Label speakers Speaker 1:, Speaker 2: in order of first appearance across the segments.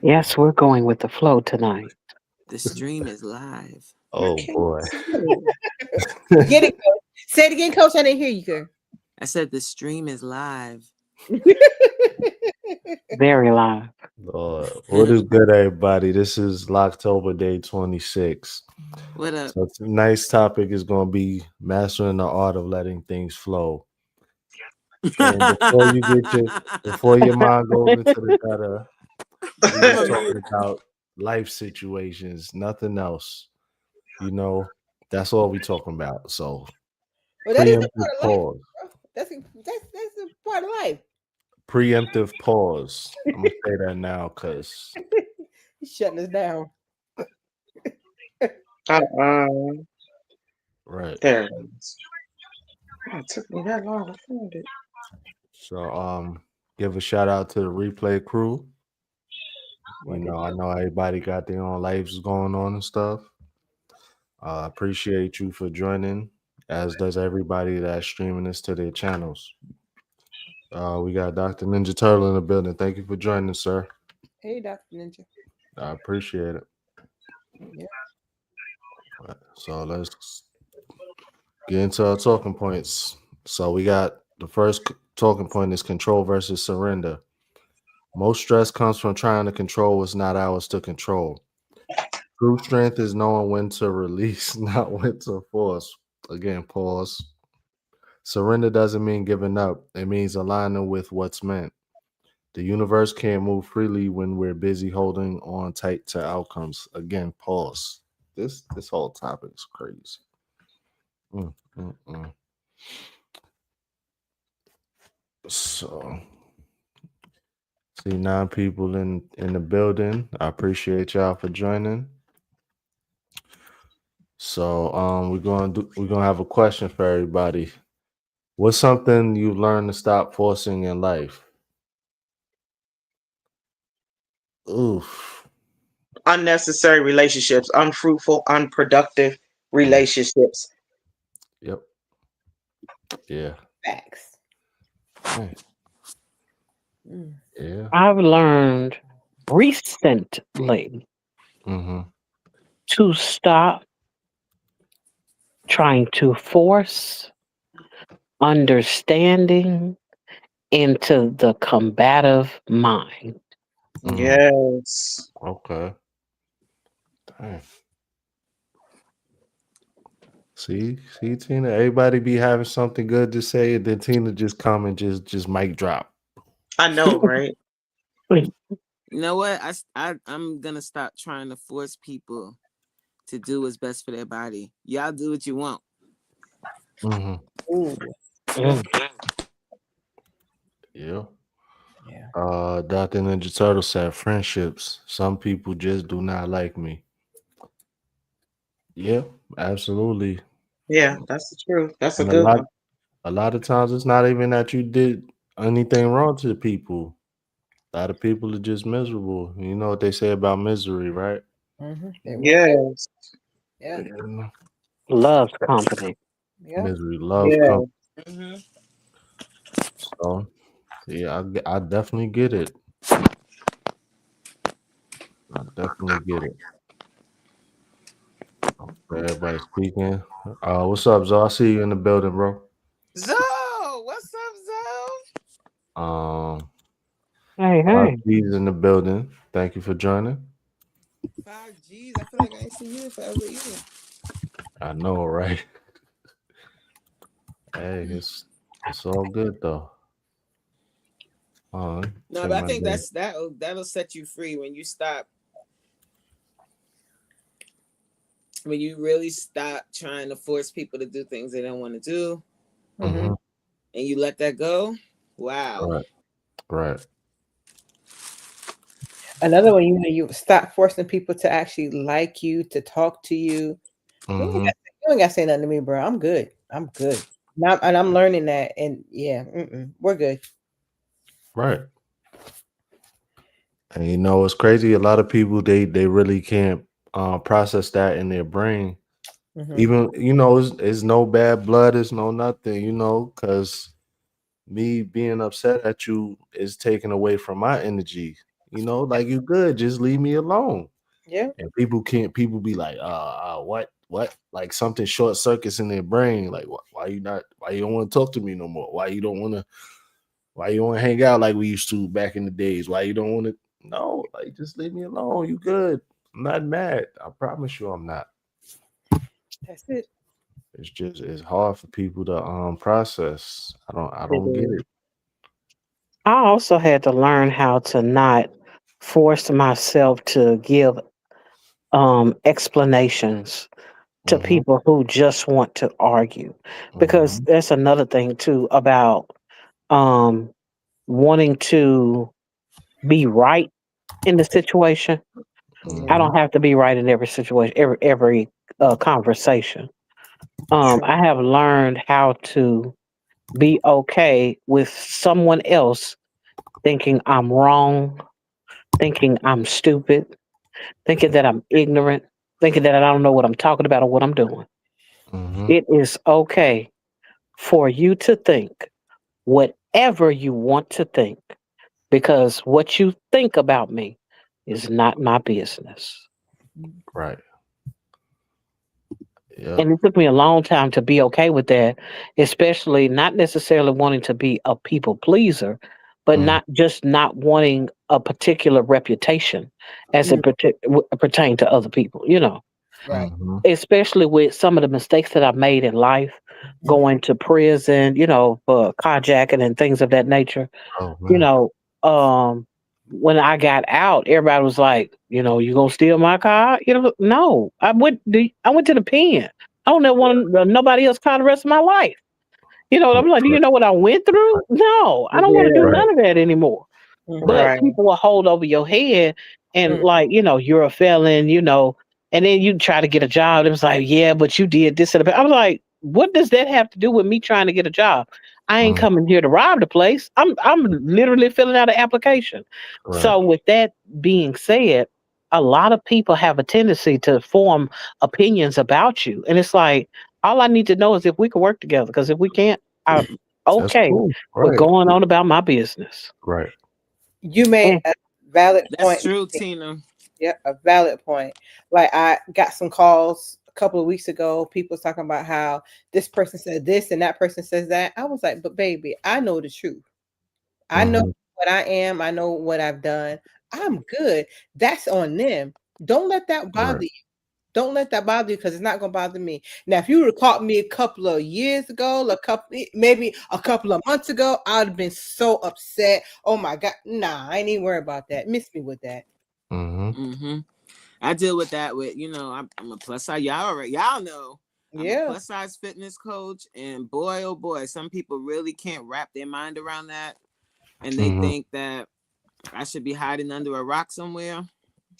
Speaker 1: Yes, we're going with the flow tonight.
Speaker 2: The stream is live.
Speaker 3: I
Speaker 4: Oh
Speaker 3: can't
Speaker 4: boy.
Speaker 3: see it.
Speaker 5: Get it, coach. Say it again, coach. I didn't hear you, girl.
Speaker 2: I said the stream is live.
Speaker 1: Very live.
Speaker 4: Lord. What is good, everybody? This is Locktober Day 26.
Speaker 2: What up?
Speaker 4: So tonight's topic is going to be mastering the art of letting things flow. And before your mind goes into the gutter, we're just talking about life situations, nothing else. You know, that's all we talking about. So
Speaker 5: Well, that is a
Speaker 4: preemptive
Speaker 5: part of life,
Speaker 4: pause.
Speaker 5: bro. That's a part of life.
Speaker 4: Preemptive pause. I'm gonna say that now because
Speaker 5: He's shutting us down.
Speaker 3: Uh-uh.
Speaker 4: right.
Speaker 3: There it is. Oh, it took me that long to find it.
Speaker 4: So give a shout out to the replay crew. I know everybody got their own lives going on and stuff. Appreciate you for joining, as does everybody that's streaming this to their channels. We got Dr. Ninja Turtle in the building. Thank you for joining, sir.
Speaker 5: Hey, Dr. Ninja.
Speaker 4: I appreciate it.
Speaker 5: Yeah.
Speaker 4: So let's get into our talking points. So we got the first talking point is control versus surrender. Most stress comes from trying to control what's not ours to control. True strength is knowing when to release, not when to force. Again, pause. Surrender doesn't mean giving up. It means aligning with what's meant. The universe can't move freely when we're busy holding on tight to outcomes. Again, pause. This whole topic is crazy. Mm, mm, mm. So, see 9 people in the building. I appreciate y'all for joining. So, we're gonna have a question for everybody. What's something you learned to stop forcing in life? Oof.
Speaker 3: Unnecessary relationships, unfruitful, unproductive relationships.
Speaker 4: Yep. Yeah.
Speaker 5: Facts.
Speaker 4: Hey,
Speaker 5: Mm.
Speaker 4: yeah.
Speaker 1: I've learned recently
Speaker 4: Mm-hmm.
Speaker 1: to stop trying to force understanding into the combative mind.
Speaker 4: Mm-hmm.
Speaker 3: Yes.
Speaker 4: Okay. Dang. See, Tina. Everybody be having something good to say, and then Tina just come and just mic drop.
Speaker 3: I know, right?
Speaker 2: You know what? I'm gonna stop trying to force people to do what's best for their body. Y'all do what you want.
Speaker 4: Mm-hmm.
Speaker 5: Ooh.
Speaker 1: Mm.
Speaker 4: Yeah.
Speaker 5: Yeah.
Speaker 4: Dr. Ninja Turtle said friendships. Some people just do not like me. Yeah, absolutely.
Speaker 3: Yeah, that's the truth. That's a
Speaker 4: And
Speaker 3: good one.
Speaker 4: a lot of times it's not even that you did anything wrong to the people. A lot of people are just miserable. You know what they say about misery, right?
Speaker 5: Mm-hmm. They want that.
Speaker 3: Yes.
Speaker 5: Yeah.
Speaker 4: Yeah.
Speaker 1: Loves company.
Speaker 5: Yeah.
Speaker 4: Misery, love,
Speaker 3: Yeah.
Speaker 4: come.
Speaker 2: Mm-hmm.
Speaker 4: So, yeah, I definitely get it. I definitely get it. Everybody speaking. What's up, Zo? I see you in the building, bro.
Speaker 2: Zo, what's up, Zo?
Speaker 4: Um,
Speaker 1: Hey, hey.
Speaker 4: 5G's in the building. Thank you for joining.
Speaker 2: 5Gs. I feel like I ain't seen you in forever either.
Speaker 4: I know, right? Hey, it's all good though.
Speaker 2: No,
Speaker 4: Check
Speaker 2: but I
Speaker 4: my
Speaker 2: think
Speaker 4: day.
Speaker 2: that'll set you free when you stop, when you really stop trying to force people to do things they don't want to do,
Speaker 5: Mm-hmm.
Speaker 4: Mm-hmm.
Speaker 2: and you let that go. Wow.
Speaker 4: Right, right.
Speaker 5: Another one, you stop forcing people to actually like you, to talk to you.
Speaker 4: Mm-hmm.
Speaker 5: You ain't got to say nothing to me, bro. I'm good. I'm good. Now, and I'm learning that. And yeah, we're good.
Speaker 4: Right. And you know it's crazy. A lot of people they really can't process that in their brain.
Speaker 5: Mm-hmm.
Speaker 4: Even it's no bad blood, it's no nothing. Because me being upset at you is taken away from my energy. You know, like you good, just leave me alone.
Speaker 5: Yeah.
Speaker 4: And people be like, what? Like something short circuits in their brain. Like, why you don't want to talk to me no more? Why you don't want to hang out like we used to back in the days? Why you don't want to? No, like just leave me alone. You good. I'm not mad. I promise you I'm not.
Speaker 5: That's it.
Speaker 4: It's hard for people to process. I don't get it.
Speaker 1: I also had to learn how to not force myself to give explanations to
Speaker 4: Mhm,
Speaker 1: people who just want to argue, because
Speaker 4: mhm,
Speaker 1: that's another thing too about um wanting to be right in the situation. I
Speaker 5: Yeah.
Speaker 1: don't
Speaker 4: mhm,
Speaker 1: have to be right in every situation, every conversation.
Speaker 5: True.
Speaker 1: I have learned how to be okay with someone else thinking I'm wrong, thinking I'm stupid, thinking that I'm ignorant, thinking that I don't know what I'm talking about or what I'm doing.
Speaker 4: mhm.
Speaker 1: It is okay for you to think whatever you want to think, because what you think about me is not my business.
Speaker 4: Right. Yep.
Speaker 1: And it took me a long time to be okay with that, especially not necessarily wanting to be a people pleaser, but
Speaker 4: Mhm,
Speaker 1: not wanting a particular reputation as
Speaker 5: Mm,
Speaker 1: it pertain to other people,
Speaker 5: right.
Speaker 4: mhm.
Speaker 1: especially with some of the mistakes that I've made in life,
Speaker 5: Mhm.
Speaker 1: going to prison, for carjacking and things of that nature.
Speaker 4: Oh
Speaker 1: you
Speaker 4: man.
Speaker 1: know, um, when I got out, everybody was like, you gonna steal my car? No, I went to the pen. I don't ever want nobody else car the rest of my life. I'm like, do you
Speaker 4: Right.
Speaker 1: know what I went through? No, I don't want to do
Speaker 3: Yeah.
Speaker 4: Right.
Speaker 1: none of that anymore.
Speaker 5: Mhm.
Speaker 1: But
Speaker 3: Right.
Speaker 1: people will hold over your head and
Speaker 5: Mm,
Speaker 1: like, you're a felon, and then you try to get a job. It was like, yeah, but you did this and that. I was like, what does that have to do with me trying to get a job? I ain't
Speaker 4: Mhm.
Speaker 1: coming here to rob the place. I'm literally filling out an application.
Speaker 4: Right.
Speaker 1: So with that being said, a lot of people have a tendency to form opinions about you. And it's like, all I need to know is if we can work together. Because if we can't, I'm
Speaker 4: That's
Speaker 1: okay
Speaker 4: cool.
Speaker 1: with
Speaker 4: Right.
Speaker 1: going on about my business.
Speaker 4: Right.
Speaker 5: You made a valid
Speaker 2: That's
Speaker 5: point.
Speaker 2: true, Tina.
Speaker 5: Yeah, a valid point. Like I got some calls a couple of weeks ago. People was talking about how this person said this and that person says that. I was like, but baby, I know the truth. I know
Speaker 4: Mhm.
Speaker 5: what I am. I know what I've done. I'm good. That's on them. Don't let that bother
Speaker 4: Right.
Speaker 5: you. Don't let that bother you because it's not gonna bother me. Now, if you would have caught me a couple of years ago, maybe a couple of months ago, I'd have been so upset. Oh my god, nah, I ain't even worry about that. Miss me with that.
Speaker 4: Mhm.
Speaker 2: Mm-hmm. I deal with that with, I'm a plus size. Y'all know I'm a
Speaker 5: Yeah.
Speaker 2: plus size fitness coach. And boy, oh boy, some people really can't wrap their mind around that. And they
Speaker 4: Mhm.
Speaker 2: think that I should be hiding under a rock somewhere.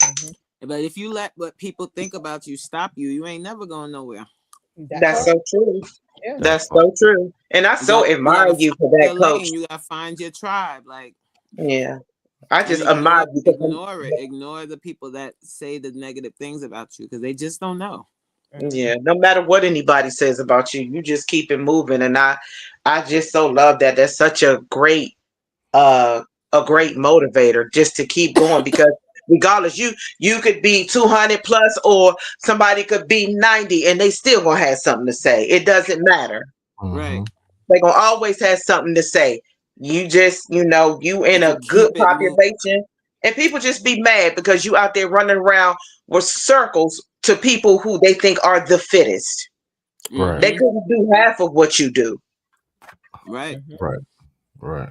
Speaker 5: Mhm.
Speaker 2: But if you let what people think about you stop you, you ain't never going nowhere.
Speaker 5: That
Speaker 3: That's
Speaker 5: part.
Speaker 3: so true.
Speaker 5: Yeah.
Speaker 4: That
Speaker 3: That's
Speaker 4: part.
Speaker 3: so true. And I
Speaker 2: You
Speaker 3: so
Speaker 2: you
Speaker 3: admire
Speaker 2: gotta
Speaker 3: you
Speaker 2: find
Speaker 3: for that,
Speaker 2: your
Speaker 3: coach.
Speaker 2: lane. You gotta find your tribe. Like,
Speaker 3: Yeah. I
Speaker 2: and
Speaker 3: just admire you because
Speaker 2: ignore it. Ignore the people that say the negative things about you because they just don't know.
Speaker 5: Mhm.
Speaker 3: yeah, no matter what anybody says about you, you just keep it moving. And I just so love that. That's such uh a great motivator just to keep going because regardless you could be 200 plus or somebody could be 90 and they still gonna have something to say. It doesn't matter.
Speaker 2: Right.
Speaker 4: Mhm.
Speaker 3: They gonna always have something to say. You just, you in
Speaker 2: If you
Speaker 3: a good
Speaker 2: keep it moving.
Speaker 3: population, and people just be mad because you out there running around with circles to people who they think are the fittest.
Speaker 4: Right.
Speaker 3: They
Speaker 2: Mm-hmm.
Speaker 3: couldn't do half of what you do.
Speaker 2: Right.
Speaker 5: Mhm.
Speaker 4: Right. Right.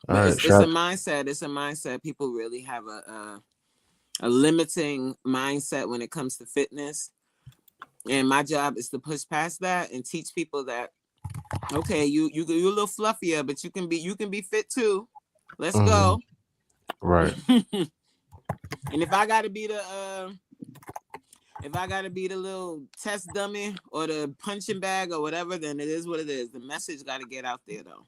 Speaker 4: All
Speaker 2: But
Speaker 4: right.
Speaker 2: it's a
Speaker 4: Shot.
Speaker 2: mindset. It's a mindset. People really have a limiting mindset when it comes to fitness. And my job is to push past that and teach people that okay, you're a little fluffier, but you can be fit too. Let's
Speaker 4: Mhm.
Speaker 2: go.
Speaker 4: Right.
Speaker 2: And if I gotta be the little test dummy or the punching bag or whatever, then it is what it is. The message gotta get out there though.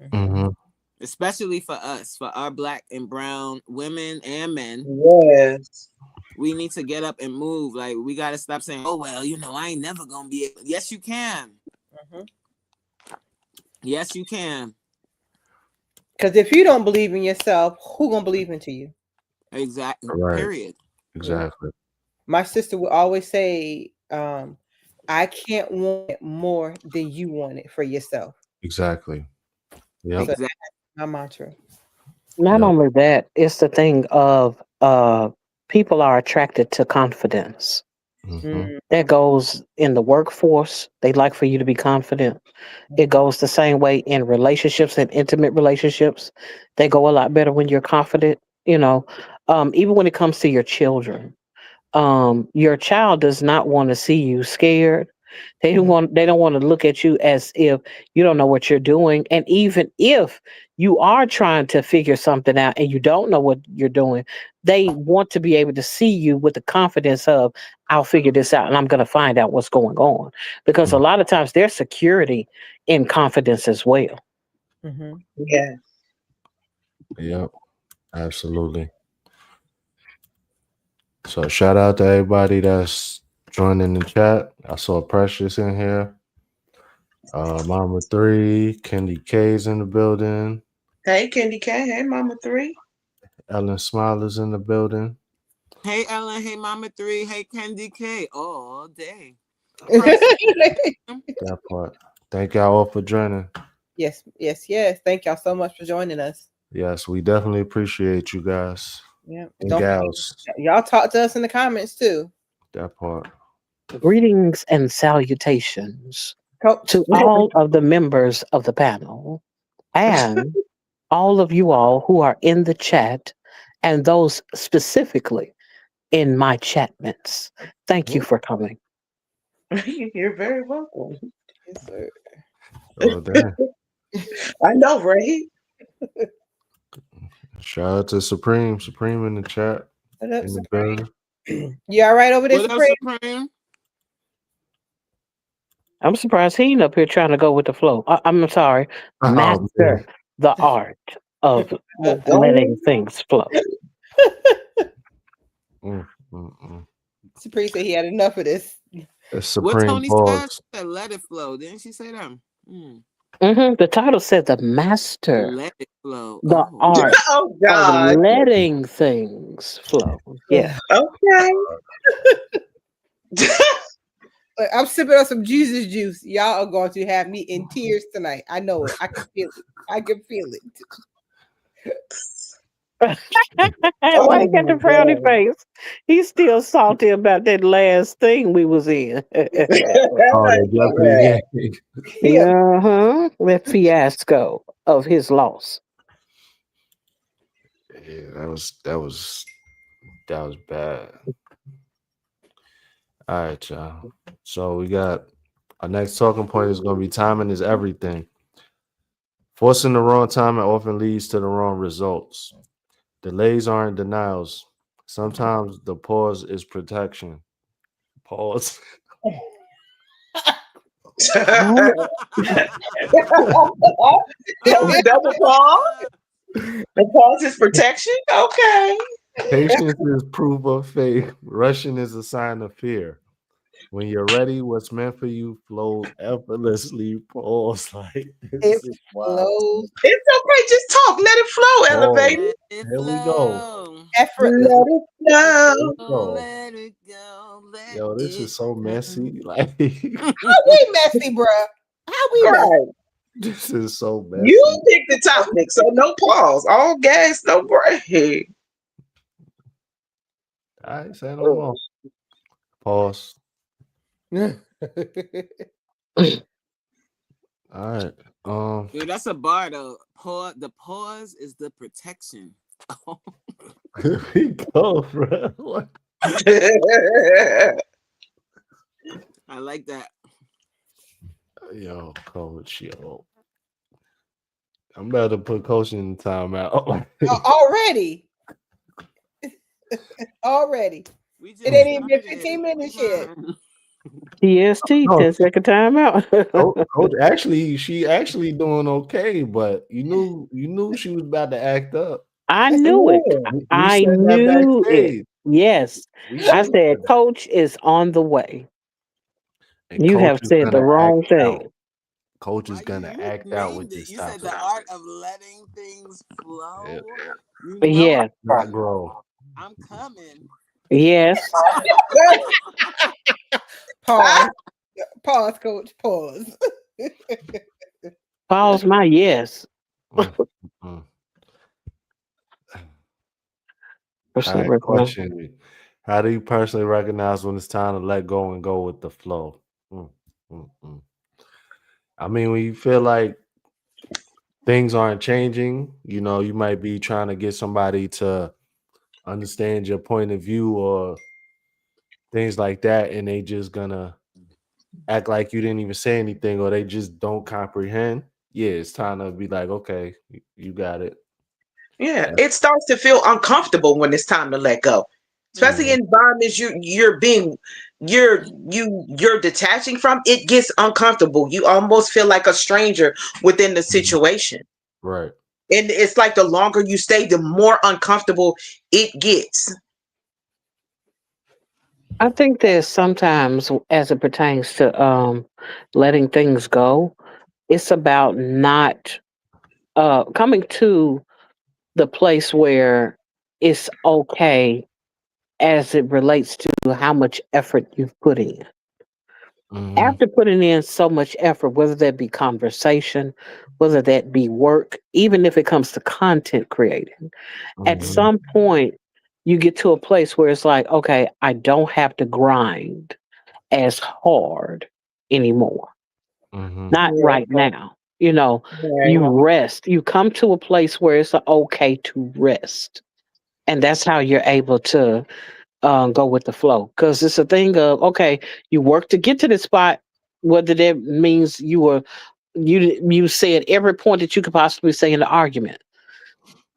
Speaker 5: Mhm.
Speaker 4: Mhm.
Speaker 2: Especially for us, for our black and brown women and men.
Speaker 3: Yes.
Speaker 2: We need to get up and move. Like we gotta stop saying, "Oh well, I ain't never gonna be able." Yes, you can.
Speaker 5: Mhm.
Speaker 2: Yes, you can.
Speaker 5: Because if you don't believe in yourself, who gonna believe into you?
Speaker 2: Exactly.
Speaker 4: Right.
Speaker 2: Period.
Speaker 4: Exactly.
Speaker 5: My sister would always say, I can't want it more than you want it for yourself.
Speaker 4: Exactly. Yep.
Speaker 5: So
Speaker 2: Exactly.
Speaker 5: my mantra.
Speaker 1: Not
Speaker 4: Yep.
Speaker 1: only that, it's the thing of people are attracted to confidence.
Speaker 4: Mhm.
Speaker 1: That goes in the workforce. They like for you to be confident. It goes the same way in relationships and intimate relationships. They go a lot better when you're confident, you know. Even when it comes to your children. Your child does not want to see you scared. They don't want to look at you as if you don't know what you're doing. And even if you are trying to figure something out and you don't know what you're doing, they want to be able to see you with the confidence of, I'll figure this out and I'm going to find out what's going on. Because a
Speaker 4: Mhm.
Speaker 1: lot of times there's security in confidence as well.
Speaker 5: Mm-hmm.
Speaker 3: Yeah.
Speaker 4: Yep. Absolutely. So shout out to everybody that's joining the chat. I saw Precious in here. Mama 3, Candy K's in the building.
Speaker 3: Hey, Candy K. Hey, Mama 3.
Speaker 4: Ellen Smiler's in the building.
Speaker 2: Hey Ellen, hey Mama 3, hey Candy K, all day.
Speaker 4: That part. Thank y'all all for joining.
Speaker 5: Yes, yes, yes. Thank y'all so much for joining us.
Speaker 4: Yes, we definitely appreciate you guys
Speaker 5: Yeah.
Speaker 4: and gals.
Speaker 5: Y'all talk to us in the comments too.
Speaker 4: That part.
Speaker 1: Greetings and salutations
Speaker 5: Coach.
Speaker 1: to all of the members of the panel and all of you all who are in the chat and those specifically in my chatments. Thank you for coming.
Speaker 3: You're very welcome.
Speaker 5: Yes, sir.
Speaker 4: Oh, damn.
Speaker 3: I know, right?
Speaker 4: Shout out to Supreme in the chat.
Speaker 5: What up,
Speaker 4: In the
Speaker 5: Supreme?
Speaker 4: building.
Speaker 5: You all right over there,
Speaker 2: What up,
Speaker 5: Supreme?
Speaker 2: Supreme?
Speaker 1: I'm surprised he ain't up here trying to go with the flow. I'm sorry,
Speaker 4: Oh,
Speaker 1: master
Speaker 4: man.
Speaker 1: the art of letting things flow.
Speaker 4: Mm, mm, mm.
Speaker 5: Supreme said he had enough of this.
Speaker 4: It's
Speaker 2: What
Speaker 4: Supreme
Speaker 2: Tony said?
Speaker 4: pause.
Speaker 2: She said, let it flow. Didn't she say that?
Speaker 1: The title said the master,
Speaker 2: Let it flow.
Speaker 1: the
Speaker 2: Oh.
Speaker 1: art
Speaker 3: Oh,
Speaker 1: of
Speaker 3: God.
Speaker 1: letting things flow. Yeah.
Speaker 3: Okay.
Speaker 5: Look, I'm sipping on some Jesus juice. Y'all are going to have me in tears tonight. I know it. I can feel it. I can feel it.
Speaker 1: Why you got the
Speaker 3: my
Speaker 1: frowny
Speaker 3: God.
Speaker 1: face? He's still salty about that last thing we was in.
Speaker 4: Oh, the Jeopardy game.
Speaker 5: Yeah.
Speaker 1: That fiasco of his loss.
Speaker 4: Yeah, that was bad. All right, y'all. So we got our next talking point is gonna be timing is everything. Forcing the wrong timing often leads to the wrong results. Delays aren't denials. Sometimes the pause is protection. Pause.
Speaker 3: Double pause. The pause is protection. Okay.
Speaker 4: Patience is proof of faith. Rushing is a sign of fear. When you're ready, what's meant for you flows effortlessly. Pause. Like this
Speaker 5: It
Speaker 4: is wild.
Speaker 5: flows
Speaker 3: It's okay. Just talk. Let it flow,
Speaker 4: Pause.
Speaker 3: elevator.
Speaker 2: Let it
Speaker 4: Here we go.
Speaker 2: flow.
Speaker 5: effortless.
Speaker 3: Let it flow.
Speaker 4: Here we go.
Speaker 2: Let it go. Let
Speaker 4: Yo, this
Speaker 2: it
Speaker 4: is so
Speaker 2: go.
Speaker 4: messy. Like
Speaker 5: How we messy, bruh? How we messy?
Speaker 3: Right.
Speaker 4: this is so messy.
Speaker 3: You pick the topic, so no pause. All gas, no break.
Speaker 4: I ain't saying no more. Pause. All right.
Speaker 2: Dude, that's a bar though. The pause is the protection.
Speaker 4: Here we go, bro. What?
Speaker 2: I like that.
Speaker 4: Yo, coach, yo. I'm about to put coach in timeout.
Speaker 5: Already. Already.
Speaker 2: We just
Speaker 5: It ain't even been
Speaker 2: started.
Speaker 5: 15 minutes yet.
Speaker 1: TST,
Speaker 4: No.
Speaker 1: 10-second timeout.
Speaker 4: Coach, actually, she actually doing okay, but you knew she was about to act up.
Speaker 1: I knew it.
Speaker 4: We
Speaker 1: I
Speaker 4: said that
Speaker 1: knew it.
Speaker 4: backstage.
Speaker 1: Yes.
Speaker 4: We
Speaker 1: I
Speaker 4: said
Speaker 1: said,
Speaker 4: that.
Speaker 1: Coach is on the way.
Speaker 4: And
Speaker 1: You
Speaker 4: coach
Speaker 1: have
Speaker 4: is
Speaker 1: said the
Speaker 4: gonna
Speaker 1: wrong
Speaker 4: act
Speaker 1: thing.
Speaker 4: out. Coach is
Speaker 2: Why
Speaker 4: gonna
Speaker 2: you
Speaker 4: act out with
Speaker 2: named it?
Speaker 4: this
Speaker 2: You said
Speaker 4: topic.
Speaker 2: the art of letting things flow.
Speaker 4: Yeah.
Speaker 2: You
Speaker 1: But
Speaker 2: know
Speaker 1: yeah,
Speaker 4: Not grow.
Speaker 2: I'm coming.
Speaker 1: yes.
Speaker 5: Pause. Pause, coach. Pause.
Speaker 1: Pause my yes.
Speaker 4: Mm, mm. All
Speaker 1: Personal
Speaker 4: right,
Speaker 1: recommend.
Speaker 4: question. How do you personally recognize when it's time to let go and go with the flow? Mm, mm, mm. I mean, when you feel like things aren't changing, you might be trying to get somebody to understand your point of view or things like that, and they just gonna act like you didn't even say anything or they just don't comprehend. Yeah, it's time to be like, okay, you got it.
Speaker 3: Yeah,
Speaker 4: Yeah.
Speaker 3: it starts to feel uncomfortable when it's time to let go. Especially
Speaker 4: Mhm,
Speaker 3: in environments you're detaching from, it gets uncomfortable. You almost feel like a stranger within the
Speaker 4: mhm.
Speaker 3: situation.
Speaker 4: Right.
Speaker 3: And it's like the longer you stay, the more uncomfortable it gets.
Speaker 1: I think that sometimes as it pertains to letting things go, it's about not coming to the place where it's okay as it relates to how much effort you've put in.
Speaker 4: Mhm,
Speaker 1: After putting in so much effort, whether that be conversation, whether that be work, even if it comes to content creating, at
Speaker 4: mhm,
Speaker 1: some point you get to a place where it's like, okay, I don't have to grind as hard anymore.
Speaker 4: mhm,
Speaker 1: Not
Speaker 3: Yeah.
Speaker 1: right now. You know,
Speaker 3: Right.
Speaker 1: you rest. You come to a place where it's okay to rest. And that's how you're able to go with the flow. Because it's a thing of, okay, you work to get to this spot, whether that means you said every point that you could possibly say in the argument.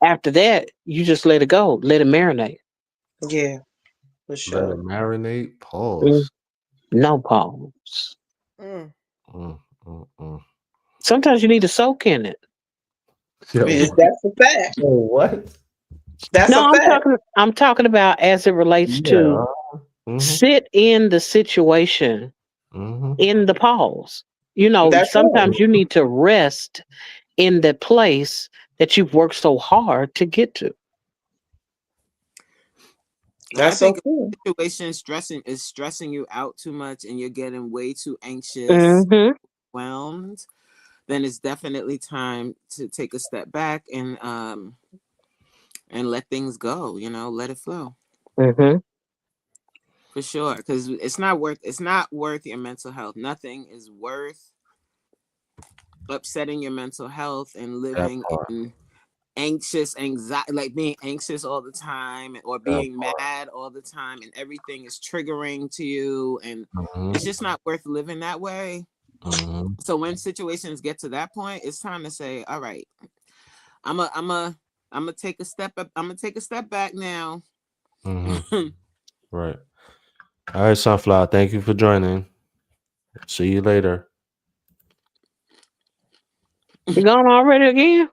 Speaker 1: After that, you just let it go, let it marinate.
Speaker 3: Yeah, for
Speaker 4: Let it
Speaker 3: sure.
Speaker 4: marinate.
Speaker 1: Mm,
Speaker 4: Pause.
Speaker 1: no pause.
Speaker 5: Mm.
Speaker 4: Mm, mm, mm.
Speaker 1: Sometimes you need to soak in it.
Speaker 4: Yo,
Speaker 3: That's a fact.
Speaker 4: yo, what?
Speaker 3: That's a
Speaker 1: No,
Speaker 3: fact.
Speaker 1: I'm talking about as it relates to
Speaker 4: Yeah. Mm-hmm.
Speaker 1: sit in the situation
Speaker 4: Mm-hmm.
Speaker 1: in the pause. You know,
Speaker 3: That's it.
Speaker 1: sometimes you need to rest in the place that you've worked so hard to get to.
Speaker 2: And I
Speaker 3: That's so
Speaker 2: think if
Speaker 3: cool.
Speaker 2: the situation stressing you out too much and you're getting way too anxious,
Speaker 1: Mm-hmm.
Speaker 2: whelmed, then it's definitely time to take a step back and let things go, let it flow.
Speaker 1: Mm-hmm.
Speaker 2: For sure. Because it's not worth your mental health. Nothing is worth upsetting your mental health and
Speaker 4: That
Speaker 2: living
Speaker 4: part.
Speaker 2: in anxiety, like being anxious all the time or
Speaker 4: That
Speaker 2: being
Speaker 4: part.
Speaker 2: mad all the time and everything is triggering to you, and
Speaker 4: Mm-hmm.
Speaker 2: it's just not worth living that way.
Speaker 4: Mm-hmm.
Speaker 2: So when situations get to that point, it's time to say, all right, I'm gonna take a step up. I'm gonna take a step back now.
Speaker 4: Mm-hmm. Right. All right, Sunflower. Thank you for joining. See you later.
Speaker 1: You gone already again?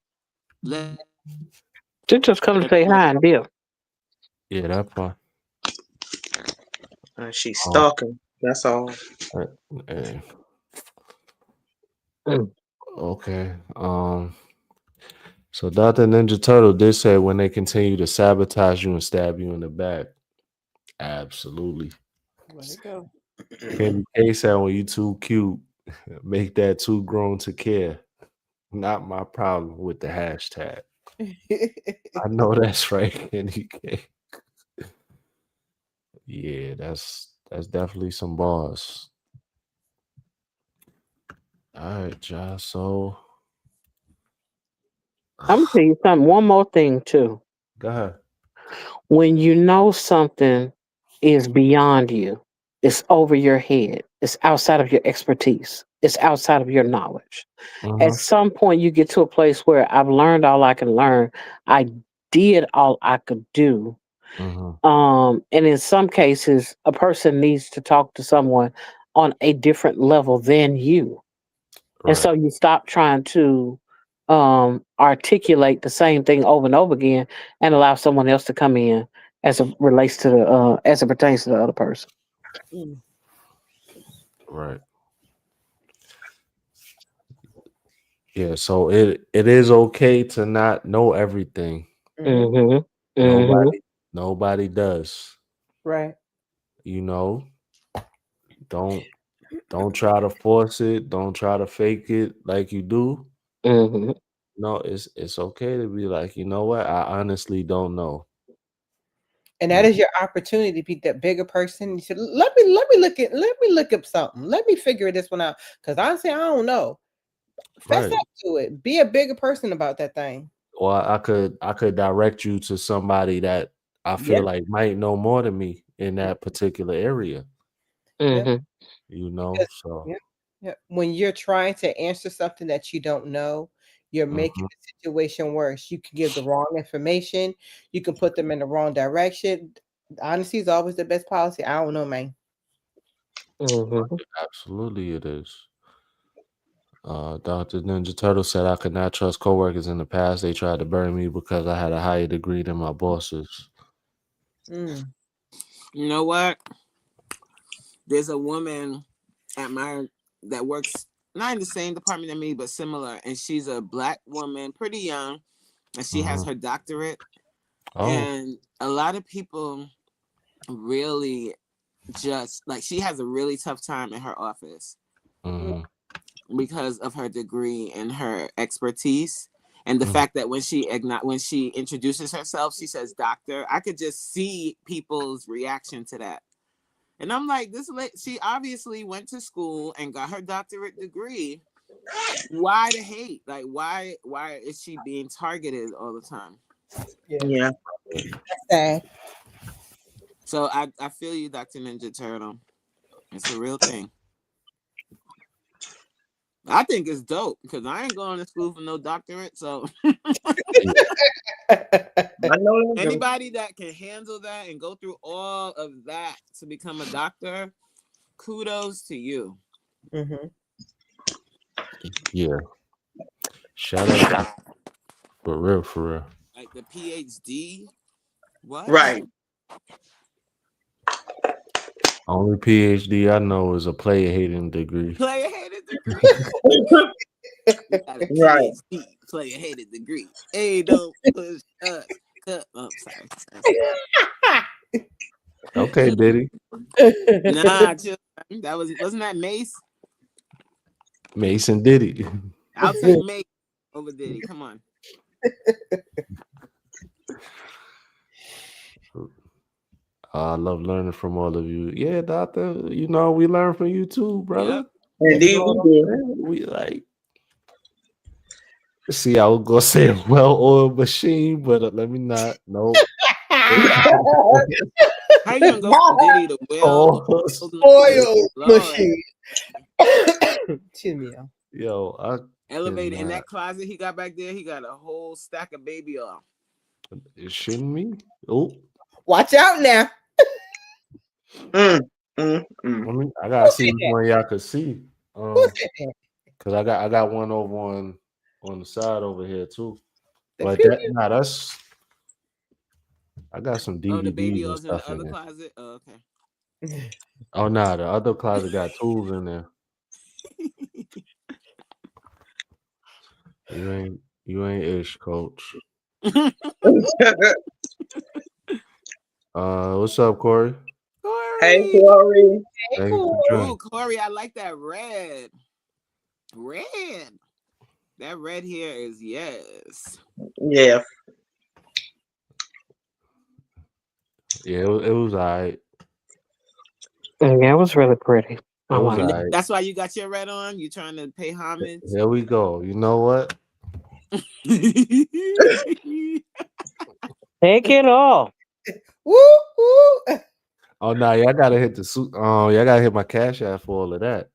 Speaker 2: Let
Speaker 1: She just come to say
Speaker 2: everyone.
Speaker 1: hi and dip.
Speaker 4: Yeah, that part.
Speaker 3: She's
Speaker 4: Um,
Speaker 3: stalking. That's all.
Speaker 4: uh, eh,
Speaker 1: Mm.
Speaker 4: okay. So Dr. Ninja Turtle did say when they continue to sabotage you and stab you in the back. Absolutely.
Speaker 5: Let it go.
Speaker 4: Candy K said when you too cute, make that too grown to care. Not my problem with the hashtag. I know that's right, Candy K. Yeah, that's definitely some bars. All right, Josh. So
Speaker 1: I'm gonna tell you something. One more thing too.
Speaker 4: go ahead.
Speaker 1: When you know something is beyond you, it's over your head, it's outside of your expertise, it's outside of your knowledge. At
Speaker 4: Mm-hmm.
Speaker 1: some point, you get to a place where I've learned all I can learn. I did all I could do.
Speaker 4: Mm-hmm.
Speaker 1: And in some cases, a person needs to talk to someone on a different level than you. And
Speaker 4: Right.
Speaker 1: so you stop trying to articulate the same thing over and over again and allow someone else to come in as it relates to the as it pertains to the other person.
Speaker 5: Mm.
Speaker 4: Right. Yeah, so it is okay to not know everything.
Speaker 1: Mm-hmm. Mm-hmm.
Speaker 4: Nobody does.
Speaker 5: Right.
Speaker 4: You know, don't try to force it. Don't try to fake it like you do.
Speaker 1: Mm-hmm.
Speaker 4: No, it's okay to be like, you know what? I honestly don't know.
Speaker 5: And that is your opportunity to be that bigger person. You said, let me look up something. Let me figure this one out. Because honestly, I don't know. Fess
Speaker 4: Right.
Speaker 5: up to it. Be a bigger person about that thing.
Speaker 4: Or I could direct you to somebody that I feel
Speaker 5: Yeah.
Speaker 4: like might know more than me in that particular area.
Speaker 5: Yeah.
Speaker 1: Mm-hmm.
Speaker 4: You know,
Speaker 5: Because,
Speaker 4: so
Speaker 5: yeah. Yeah. When you're trying to answer something that you don't know, you're making
Speaker 4: mhm.
Speaker 5: the situation worse. You can give the wrong information. You can put them in the wrong direction. Honesty is always the best policy. I don't know, man.
Speaker 1: Mm-hmm.
Speaker 4: Absolutely it is. Dr. Ninja Turtle said I could not trust coworkers in the past. They tried to burn me because I had a higher degree than my bosses.
Speaker 5: Mm.
Speaker 2: You know what? There's a woman at my that works not in the same department as me, but similar, and she's a black woman, pretty young, and she has
Speaker 4: Mhm.
Speaker 2: her doctorate.
Speaker 4: Oh,
Speaker 2: And a lot of people really just like she has a really tough time in her office
Speaker 4: mhm.
Speaker 2: because of her degree and her expertise. And the
Speaker 4: Mhm.
Speaker 2: fact that when she introduces herself, she says doctor, I could just see people's reaction to that. And I'm like, she obviously went to school and got her doctorate degree. Why the hate? Like, why is she being targeted all the time?
Speaker 5: Yeah.
Speaker 3: Yeah.
Speaker 5: Sad.
Speaker 2: So I feel you, Dr. Ninja Turtle. It's a real thing. I think it's dope because I ain't going to school for no doctorate. So
Speaker 3: I know.
Speaker 2: anybody that can handle that and go through all of that to become a doctor, kudos to you.
Speaker 5: Mm-hmm.
Speaker 4: Yeah. Shout out for real, for real.
Speaker 2: Like the PhD. What?
Speaker 3: Right.
Speaker 4: Only PhD I know is a player hating degree.
Speaker 2: Player hated degree. You got a
Speaker 3: Right.
Speaker 2: PhD, player hated degree. Hey, don't push us. Oh, sorry.
Speaker 4: Okay, Diddy.
Speaker 2: Nah, wasn't that Mace?
Speaker 4: Mason Diddy.
Speaker 2: I'll take Mace over Diddy. Come on.
Speaker 4: I love learning from all of you. Yeah, doctor. You know, we learn from you too, brother.
Speaker 2: Yep.
Speaker 3: Indeed,
Speaker 4: You know
Speaker 3: we
Speaker 4: what I'm
Speaker 3: do.
Speaker 4: saying? We like. See, I was gonna say a well-oiled machine, but let me not. Nope.
Speaker 2: How you gonna go from Diddy to Will?
Speaker 4: Oh,
Speaker 5: Oil
Speaker 2: Lord.
Speaker 5: machine. Excuse me. Y'all.
Speaker 4: yo, I
Speaker 2: Elevated in
Speaker 4: cannot.
Speaker 2: that closet he got back there, he got a whole stack of baby oil.
Speaker 4: It shouldn't me. Oh,
Speaker 5: Watch out now.
Speaker 4: I gotta see which one y'all could see.
Speaker 5: Who said that?
Speaker 4: Cause I got one over on the side over here too.
Speaker 5: The
Speaker 4: But
Speaker 5: pew
Speaker 4: that's I got some
Speaker 2: Oh, the baby
Speaker 4: DVDs and
Speaker 2: oil's in the
Speaker 4: stuff in
Speaker 2: other
Speaker 4: there.
Speaker 2: closet. Oh, okay.
Speaker 5: pew.
Speaker 4: Oh nah, the other closet got tools in there. You ain't ish, coach. What's up, Corey?
Speaker 3: Hey,
Speaker 2: Corey.
Speaker 3: Corey.
Speaker 5: Hey,
Speaker 4: Thank you
Speaker 5: cool.
Speaker 4: for joining.
Speaker 2: Ooh, Corey, I like that red. Red. That red here is yes.
Speaker 3: Yeah.
Speaker 4: Yeah, it was all right.
Speaker 1: Yeah, it was really pretty. I
Speaker 4: It was
Speaker 1: like
Speaker 4: all
Speaker 1: it.
Speaker 4: right.
Speaker 2: That's why you got your red on. You trying to pay homage.
Speaker 4: Here we go. You know what?
Speaker 1: Take it all.
Speaker 5: Woo, woo.
Speaker 4: Oh no, y'all gotta hit the suit. Y'all gotta hit my cash app for all of that.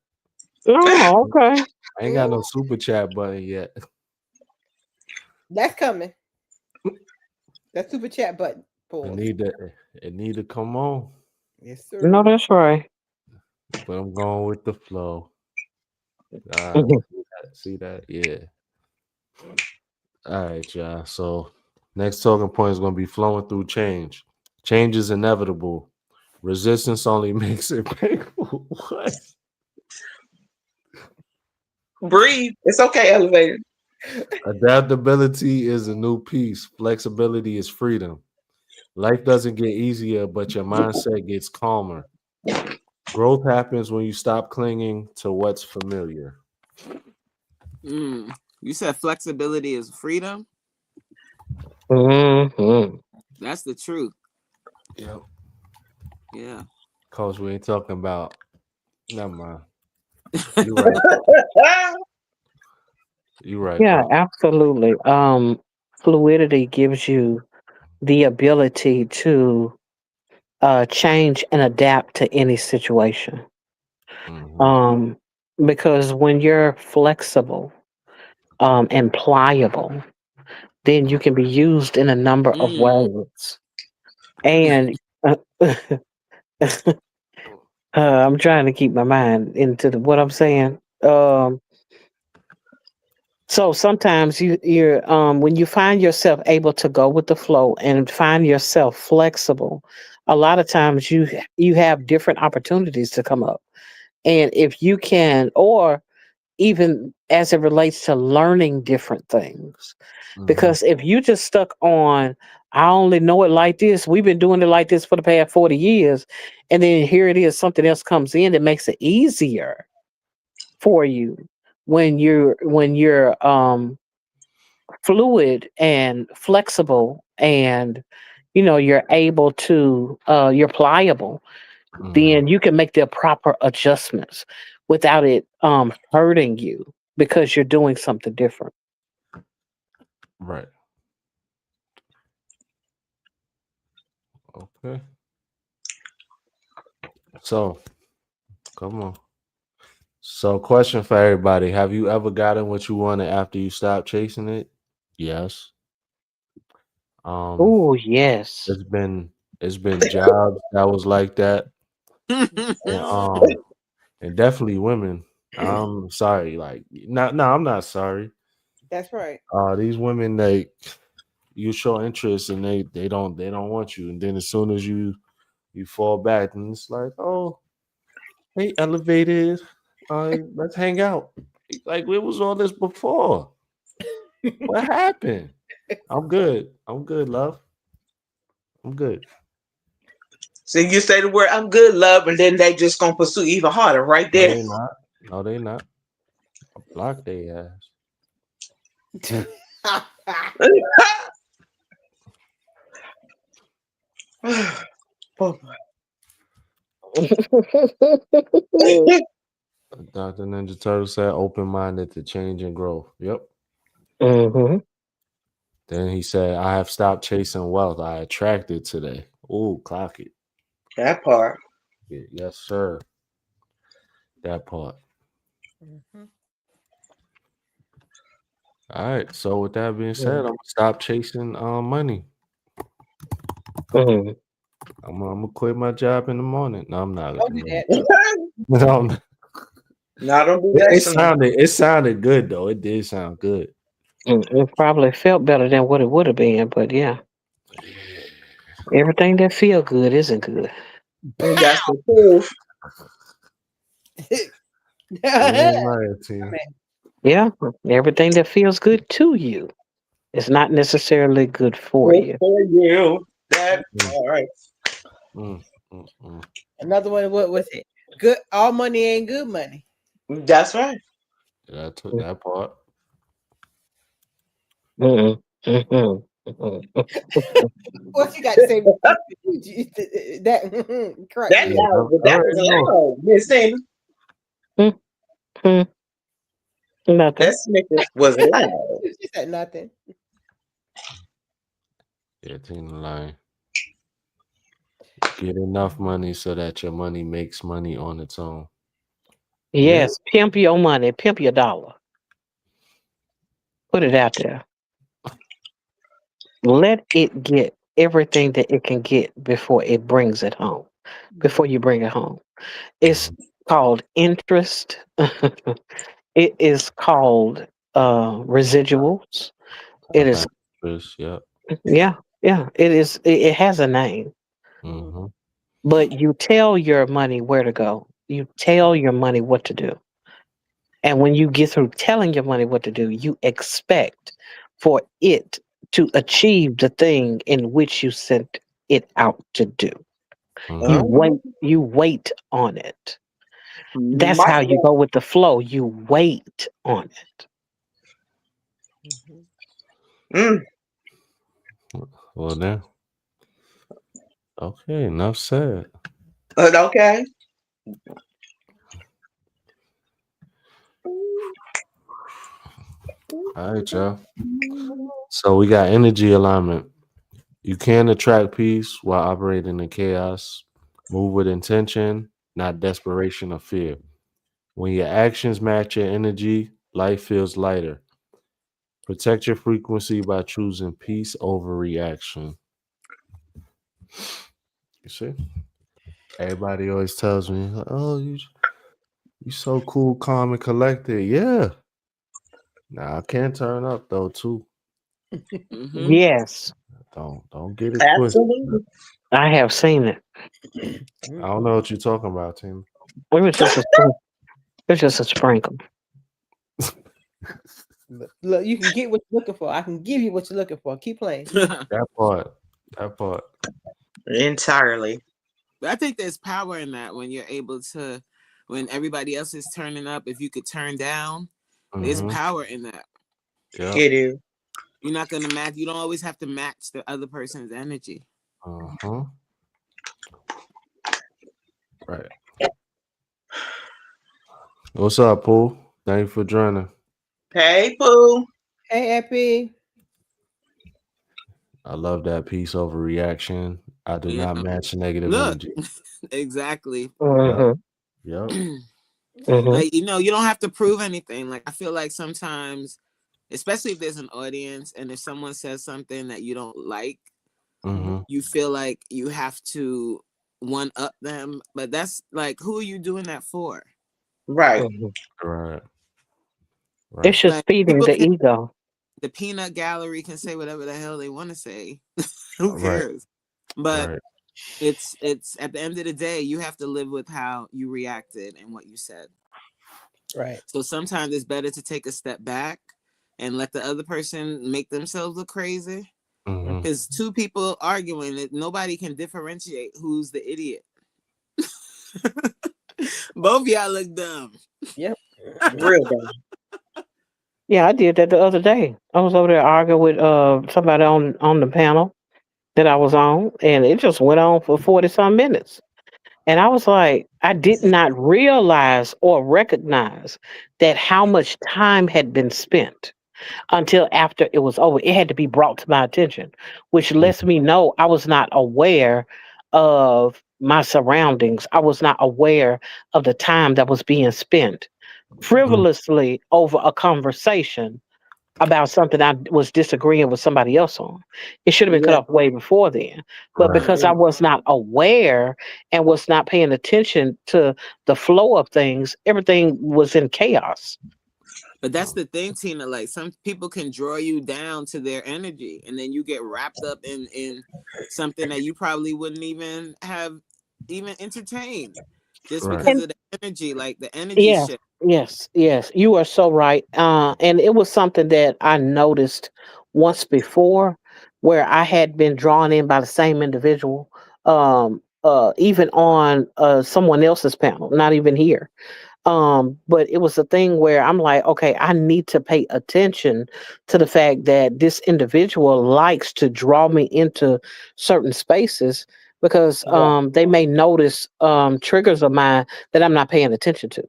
Speaker 1: Oh, okay.
Speaker 4: I ain't got no super chat button yet.
Speaker 5: That's coming. That super chat button.
Speaker 4: It need to come on.
Speaker 5: Yes, sir.
Speaker 1: No, that's right.
Speaker 4: But I'm going with the flow.
Speaker 1: Mhm.
Speaker 4: See that? Yeah. All right, y'all. So next talking point is gonna be flowing through change. Change is inevitable. Resistance only makes it painful. What?
Speaker 3: Breathe. It's okay, elevated.
Speaker 4: Adaptability is a new piece. Flexibility is freedom. Life doesn't get easier, but your mindset gets calmer. Growth happens when you stop clinging to what's familiar.
Speaker 2: You said flexibility is freedom.
Speaker 1: Mm-hmm.
Speaker 2: That's the truth.
Speaker 4: Yep.
Speaker 2: Yeah.
Speaker 4: Coach, we ain't talking about. Never mind. You're right. You're right.
Speaker 1: Yeah,
Speaker 4: Coach.
Speaker 1: absolutely. Fluidity gives you the ability to change and adapt to any situation.
Speaker 4: Mhm.
Speaker 1: Um, because when you're flexible and pliable, then you can be used in a number of ways. And I'm trying to keep my mind into what I'm saying. So sometimes you're when you find yourself able to go with the flow and find yourself flexible, a lot of times you have different opportunities to come up. And if you can, or even as it relates to learning different things,
Speaker 4: Mhm.
Speaker 1: because if you just stuck on, I only know it like this, we've been doing it like this for the past 40 years, and then here it is, something else comes in that makes it easier for you when you're fluid and flexible, and you're able to you're pliable,
Speaker 4: Mhm.
Speaker 1: then you can make the proper adjustments without it hurting you because you're doing something different.
Speaker 4: Right. Okay. So, come on. So, question for everybody: have you ever gotten what you wanted after you stopped chasing it? Yes. Um,
Speaker 1: Oh yes.
Speaker 4: it's been jobs that was like that, and definitely women. I'm sorry, like not. No, I'm not sorry.
Speaker 5: That's right.
Speaker 4: These women, you show interest and they don't want you, and then as soon as you fall back, and it's like, oh, hey, elevated, let's hang out. Like, where was all this before? What happened? I'm good. I'm good, love. I'm good.
Speaker 3: So you say the word "I'm good, love," and then they just gonna pursue even harder right
Speaker 4: No,
Speaker 3: there.
Speaker 4: they not. No, they not. I block their ass.
Speaker 3: Oh,
Speaker 4: Dr. Ninja Turtle said open minded to change and growth. Yep.
Speaker 1: Hmm.
Speaker 4: Then he said, I have stopped chasing wealth. I attracted today. Ooh, clock it.
Speaker 3: that part.
Speaker 4: Yes, sir. That part.
Speaker 5: Mhm.
Speaker 4: All right. So with that being said, I'm gonna stop chasing money.
Speaker 1: Hmm.
Speaker 4: I'm gonna quit my job in the morning. No, I'm not
Speaker 5: Don't do
Speaker 4: gonna.
Speaker 5: that.
Speaker 4: No, I'm not.
Speaker 3: No, don't do
Speaker 4: It,
Speaker 3: that,
Speaker 4: it
Speaker 3: son.
Speaker 4: sounded it sounded good though. It did sound good.
Speaker 1: It probably felt better than what it would have been, but yeah, everything that feel good isn't good.
Speaker 3: That's the proof.
Speaker 4: You ain't lying, team.
Speaker 1: Yeah, everything that feels good to you is not necessarily good for
Speaker 3: Good
Speaker 1: you.
Speaker 3: for you. That
Speaker 4: Mm,
Speaker 3: part.
Speaker 4: mm, mm.
Speaker 5: Another one. What was it? Good. All money ain't good money.
Speaker 3: That's right.
Speaker 4: Yeah, I took that part.
Speaker 1: Mm-mm. Mhm. Mhm.
Speaker 5: What you got to say? That crack
Speaker 3: That
Speaker 5: me
Speaker 4: Yeah,
Speaker 5: up.
Speaker 3: loud.
Speaker 4: I
Speaker 3: That
Speaker 4: already
Speaker 3: was
Speaker 4: know.
Speaker 3: loud, Miss Tina.
Speaker 1: Mhm.
Speaker 3: That
Speaker 1: Nothing.
Speaker 3: Snickers was loud.
Speaker 5: She said nothing.
Speaker 4: Yeah, Tina lying. Get enough money so that your money makes money on its own. Yeah.
Speaker 1: Yes, pimp your money, pimp your dollar. Put it out there. Let it get everything that it can get before it brings it home. Before you bring it home. It's
Speaker 4: Mhm.
Speaker 1: called interest. It is called residuals. It is,
Speaker 4: Compound interest. Yep.
Speaker 1: yeah, yeah. It is. It has a name,
Speaker 4: Mm-hmm.
Speaker 1: but you tell your money where to go. You tell your money what to do, And when you get through telling your money what to do, you expect for it to achieve the thing in which you sent it out to do.
Speaker 4: Mhm.
Speaker 1: You wait on it. That's
Speaker 3: Might
Speaker 1: how you go with the flow. You wait on it.
Speaker 3: Mm,
Speaker 4: Well, then, okay, enough said.
Speaker 3: okay.
Speaker 4: All right, y'all. So we got energy alignment. You can attract peace while operating in chaos. Move with intention, not desperation or fear. When your actions match your energy, life feels lighter. Protect your frequency by choosing peace over reaction. You see? Everybody always tells me, "Oh, you so cool, calm, and collected." Yeah. Now I can turn up though too.
Speaker 2: Mm-hmm.
Speaker 1: Yes,
Speaker 4: Don't get it twisted.
Speaker 3: Absolutely.
Speaker 1: I have seen it.
Speaker 4: I don't know what you're talking about, Tim.
Speaker 1: It was just a sprin- it was just a sprinkle.
Speaker 5: Look, you can get what you're looking for. I can give you what you're looking for. Keep playing.
Speaker 4: That part. That part.
Speaker 3: Entirely.
Speaker 2: But I think there's power in that when you're able to, when everybody else is turning up, if you could turn down, there's
Speaker 4: Mhm.
Speaker 2: power in that.
Speaker 4: Yeah.
Speaker 3: It is.
Speaker 2: You're not gonna match. You don't always have to match the other person's energy.
Speaker 4: Uh-huh. Right. What's up, Pooh? Thank you for joining.
Speaker 3: Hey, Pooh.
Speaker 5: Hey, Epi.
Speaker 4: I love that peace over reaction. I do
Speaker 2: Yeah.
Speaker 4: not match negative
Speaker 2: Look,
Speaker 4: energy.
Speaker 2: exactly.
Speaker 1: Mhm,
Speaker 4: Yep.
Speaker 1: mhm.
Speaker 2: Like, you know, you don't have to prove anything. Like, I feel like sometimes, especially if there's an audience and if someone says something that you don't like,
Speaker 4: Mm-hmm.
Speaker 2: you feel like you have to one up them. But that's like, who are you doing that for?
Speaker 3: Right.
Speaker 1: Mhm.
Speaker 4: Right. Right.
Speaker 1: It's just
Speaker 2: Like,
Speaker 1: feeding
Speaker 2: people
Speaker 1: the
Speaker 2: can,
Speaker 1: ego.
Speaker 2: the peanut gallery can say whatever the hell they want to say. Who
Speaker 4: Right.
Speaker 2: cares? But
Speaker 4: Right.
Speaker 2: it's at the end of the day, you have to live with how you reacted and what you said.
Speaker 5: Right.
Speaker 2: So sometimes it's better to take a step back and let the other person make themselves look crazy.
Speaker 4: Mm-hmm.
Speaker 2: Because two people arguing, that nobody can differentiate who's the idiot. Both of y'all look dumb.
Speaker 5: Yep.
Speaker 3: Real dumb.
Speaker 1: Yeah, I did that the other day. I was over there arguing with somebody on the panel that I was on, and it just went on for 40 some minutes. And I was like, I did not realize or recognize that how much time had been spent until after it was over. It had to be brought to my attention, which lets me know I was not aware of my surroundings. I was not aware of the time that was being spent frivolously over a conversation about something I was disagreeing with somebody else on. It should have been cut
Speaker 3: Yeah.
Speaker 1: off way before then. But
Speaker 4: Right.
Speaker 1: because I was not aware and was not paying attention to the flow of things, everything was in chaos.
Speaker 2: But that's the thing, Tina. Like, some people can draw you down to their energy, and then you get wrapped up in something that you probably wouldn't even have even entertained just
Speaker 4: Right.
Speaker 2: because
Speaker 1: And
Speaker 2: of the energy, like the energy
Speaker 1: yes,
Speaker 2: shift.
Speaker 1: yes, you are so right. And it was something that I noticed once before where I had been drawn in by the same individual, even on someone else's panel, not even here. But it was a thing where I'm like, okay, I need to pay attention to the fact that this individual likes to draw me into certain spaces because
Speaker 3: Yeah.
Speaker 1: they may notice triggers of mine that I'm not paying attention to.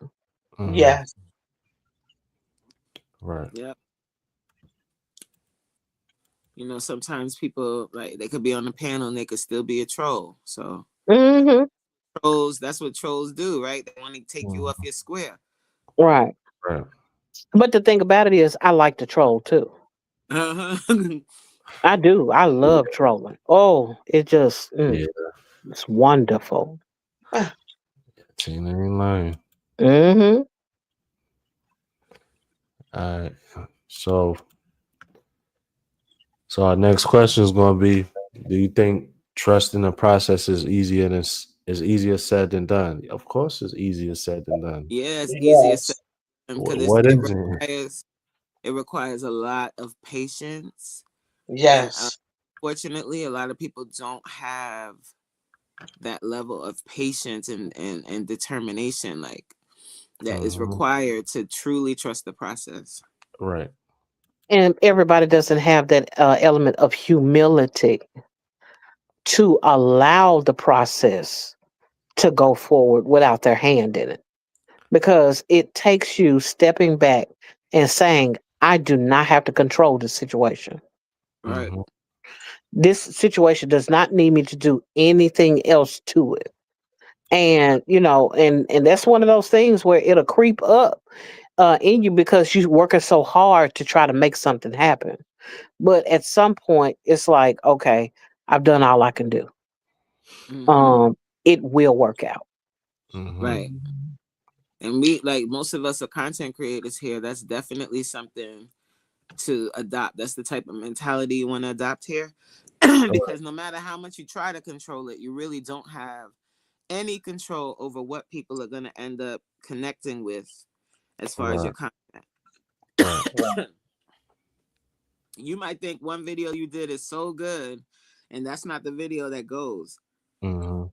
Speaker 4: Mm-hmm.
Speaker 3: Yes.
Speaker 4: Right.
Speaker 2: Yeah. You know, sometimes people, like, they could be on the panel and they could still be a troll. So
Speaker 1: Hmm.
Speaker 2: trolls, that's what trolls do, right? They want to take you
Speaker 4: Mhm.
Speaker 2: off your square.
Speaker 1: Right.
Speaker 4: Right.
Speaker 1: But the thing about it is, I like to troll too.
Speaker 2: Uh-huh.
Speaker 1: I do. I love trolling. Oh, it just,
Speaker 4: Yeah.
Speaker 1: it's wonderful.
Speaker 4: Tina ain't lying.
Speaker 1: Hmm.
Speaker 4: All right. So our next question is going to be: do you think trusting the process is easier said than done? Of course, it's easier said than done.
Speaker 2: Yeah, it's easier said
Speaker 3: Yes.
Speaker 2: because
Speaker 4: What
Speaker 2: it
Speaker 4: is it?
Speaker 2: requires a lot of patience. And
Speaker 3: Yes.
Speaker 2: fortunately, a lot of people don't have that level of patience and determination like that is required to truly trust the process.
Speaker 4: Right.
Speaker 1: And everybody doesn't have that element of humility to allow the process to go forward without their hand in it. Because it takes you stepping back and saying, I do not have to control the situation.
Speaker 2: Right.
Speaker 4: Mhm.
Speaker 1: This situation does not need me to do anything else to it. And and that's one of those things where it'll creep up in you because you're working so hard to try to make something happen. But at some point, it's like, okay, I've done all I can do.
Speaker 2: Mhm.
Speaker 1: It will work out.
Speaker 4: Mhm.
Speaker 2: Right. And we, like, most of us are content creators here. That's definitely something to adopt. That's the type of mentality you want to adopt here. Because no matter how much you try to control it, you really don't have any control over what people are going to end up connecting with as far as your
Speaker 4: Right.
Speaker 2: content.
Speaker 4: Right.
Speaker 2: You might think one video you did is so good, and that's not the video that goes.
Speaker 4: Mhm.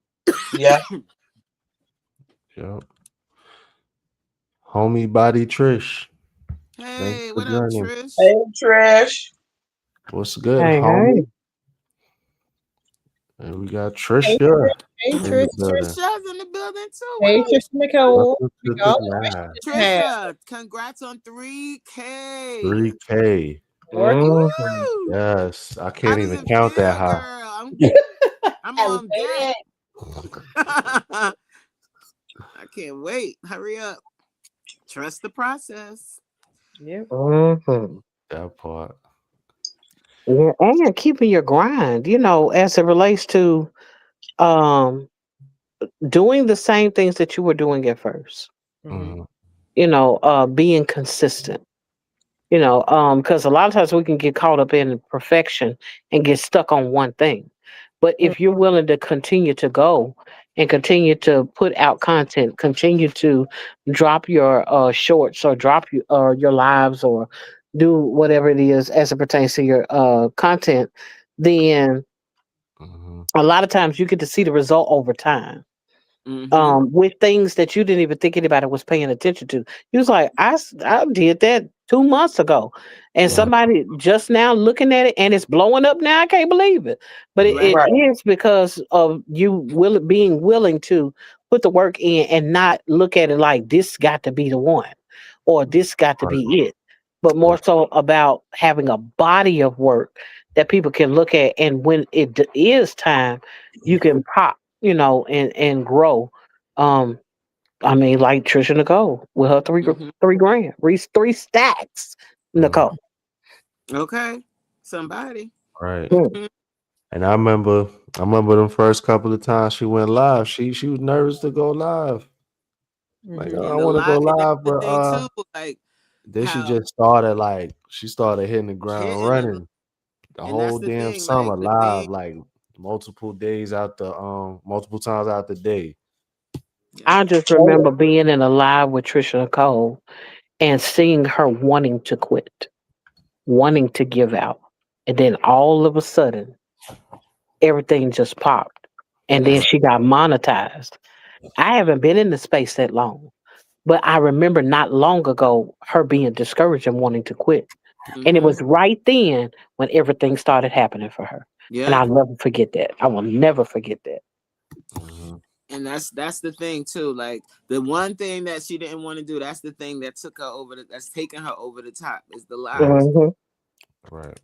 Speaker 3: Yeah.
Speaker 4: Yep. Homie Body Trish. Thanks
Speaker 2: Hey,
Speaker 4: for
Speaker 2: what up,
Speaker 4: joining.
Speaker 2: Trish?
Speaker 3: Hey, Trish.
Speaker 4: What's good,
Speaker 1: Hey, hey.
Speaker 4: homie? And we got Trish
Speaker 5: Hey,
Speaker 4: here
Speaker 5: hey,
Speaker 4: in
Speaker 5: Trish.
Speaker 4: the building.
Speaker 2: Trisha's in the building too. What
Speaker 5: Hey,
Speaker 2: up,
Speaker 5: Trish Nicole.
Speaker 4: Welcome to
Speaker 5: Y'all,
Speaker 4: the live.
Speaker 5: have
Speaker 2: Trisha? Congrats on 3K.
Speaker 4: 3K.
Speaker 5: working.
Speaker 1: Mhm.
Speaker 2: Woo!
Speaker 4: Yes. I
Speaker 2: How
Speaker 4: can't
Speaker 2: does
Speaker 4: even
Speaker 2: it
Speaker 4: count that
Speaker 2: feel,
Speaker 4: high.
Speaker 2: girl? I'm on deck.
Speaker 5: Elevated.
Speaker 2: I can't wait. Hurry up. Trust the process.
Speaker 5: Yep.
Speaker 1: Mhm.
Speaker 4: That part.
Speaker 1: Yeah, and keeping your grind, as it relates to um doing the same things that you were doing at first.
Speaker 5: Mhm.
Speaker 4: Mhm.
Speaker 1: Being consistent. Because a lot of times we can get caught up in perfection and get stuck on one thing. But
Speaker 5: Mm.
Speaker 1: if you're willing to continue to go and continue to put out content, continue to drop your shorts or drop your lives or do whatever it is as it pertains to your content, then
Speaker 4: Mhm.
Speaker 1: a lot of times you get to see the result over time
Speaker 2: Mm-hmm.
Speaker 1: with things that you didn't even think anybody was paying attention to. You was like, I did that 2 months ago, and
Speaker 4: Mhm.
Speaker 1: somebody just now looking at it, and it's blowing up now. I can't believe it, but it
Speaker 2: Right.
Speaker 3: Right.
Speaker 1: is because of you being willing to put the work in and not look at it like this got to be the one, or this got to
Speaker 4: Right.
Speaker 1: be it, but more
Speaker 4: Right.
Speaker 1: so about having a body of work that people can look at, and when is time, you can pop, and grow. I mean, like Trisha Nicole with her
Speaker 2: Mm-hmm.
Speaker 1: 3 grand, three stacks.
Speaker 4: Mhm.
Speaker 1: Nicole.
Speaker 2: Okay. Somebody.
Speaker 4: Right.
Speaker 1: Hmm.
Speaker 4: And I remember them first couple of times she went live. She was nervous to go live. Like,
Speaker 5: Mhm.
Speaker 4: oh, I
Speaker 2: And the
Speaker 4: want to go
Speaker 2: lot, and that's
Speaker 4: live,
Speaker 2: the
Speaker 4: but
Speaker 2: thing too, like
Speaker 4: then she
Speaker 2: how
Speaker 4: just started like she started hitting the ground
Speaker 2: hitting it,
Speaker 4: running the
Speaker 2: and that's
Speaker 4: whole
Speaker 2: the
Speaker 4: damn
Speaker 2: thing, like
Speaker 4: summer
Speaker 2: the thing.
Speaker 4: live, like multiple times out the day.
Speaker 2: Yeah.
Speaker 1: I just remember being in a live with Trisha Nicole and seeing her wanting to quit, wanting to give out. And then all of a sudden, everything just popped. And then
Speaker 2: That's
Speaker 1: she got monetized. I haven't been in the space that long, but I remember not long ago her being discouraged and wanting to quit. And it
Speaker 2: mm-hmm.
Speaker 1: was right then when everything started happening for her. And
Speaker 2: Yeah.
Speaker 1: I'll never forget that. I will never forget that.
Speaker 4: Mhm.
Speaker 2: And that's the thing too. Like the one thing that she didn't want to do, that's the thing that took her over that's taking her over the top is the
Speaker 4: Right.
Speaker 2: lives.
Speaker 1: Mhm.
Speaker 4: Right.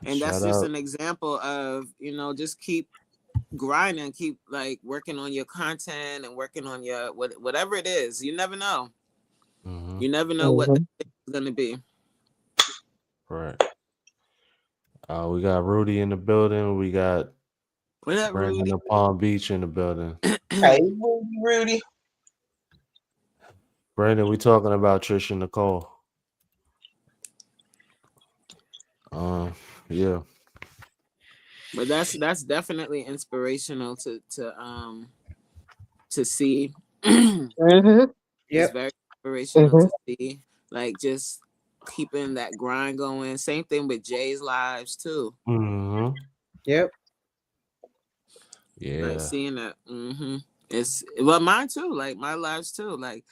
Speaker 2: And that's
Speaker 4: Shout
Speaker 2: just
Speaker 4: out.
Speaker 2: an example of, just keep grinding, keep like working on your content and working on your whatever it is. You never know.
Speaker 4: Mhm.
Speaker 2: You never know what
Speaker 1: Mhm.
Speaker 2: that is gonna be.
Speaker 4: Right. We got Rudy in the building. We got
Speaker 2: What up,
Speaker 4: Brandon
Speaker 2: Rudy?
Speaker 4: of Palm Beach in the building.
Speaker 3: Hey, Rudy, Rudy.
Speaker 4: Brandon, we talking about Trisha Nicole. Yeah.
Speaker 2: But that's definitely inspirational to see. It's
Speaker 5: Yep.
Speaker 2: very inspirational
Speaker 1: Mhm.
Speaker 2: to see. Like just keeping that grind going. Same thing with Jay's lives too.
Speaker 4: Mm-hmm.
Speaker 5: Yep.
Speaker 2: Like
Speaker 4: Yeah.
Speaker 2: seeing that. It's well mine too. Like my lives too. Like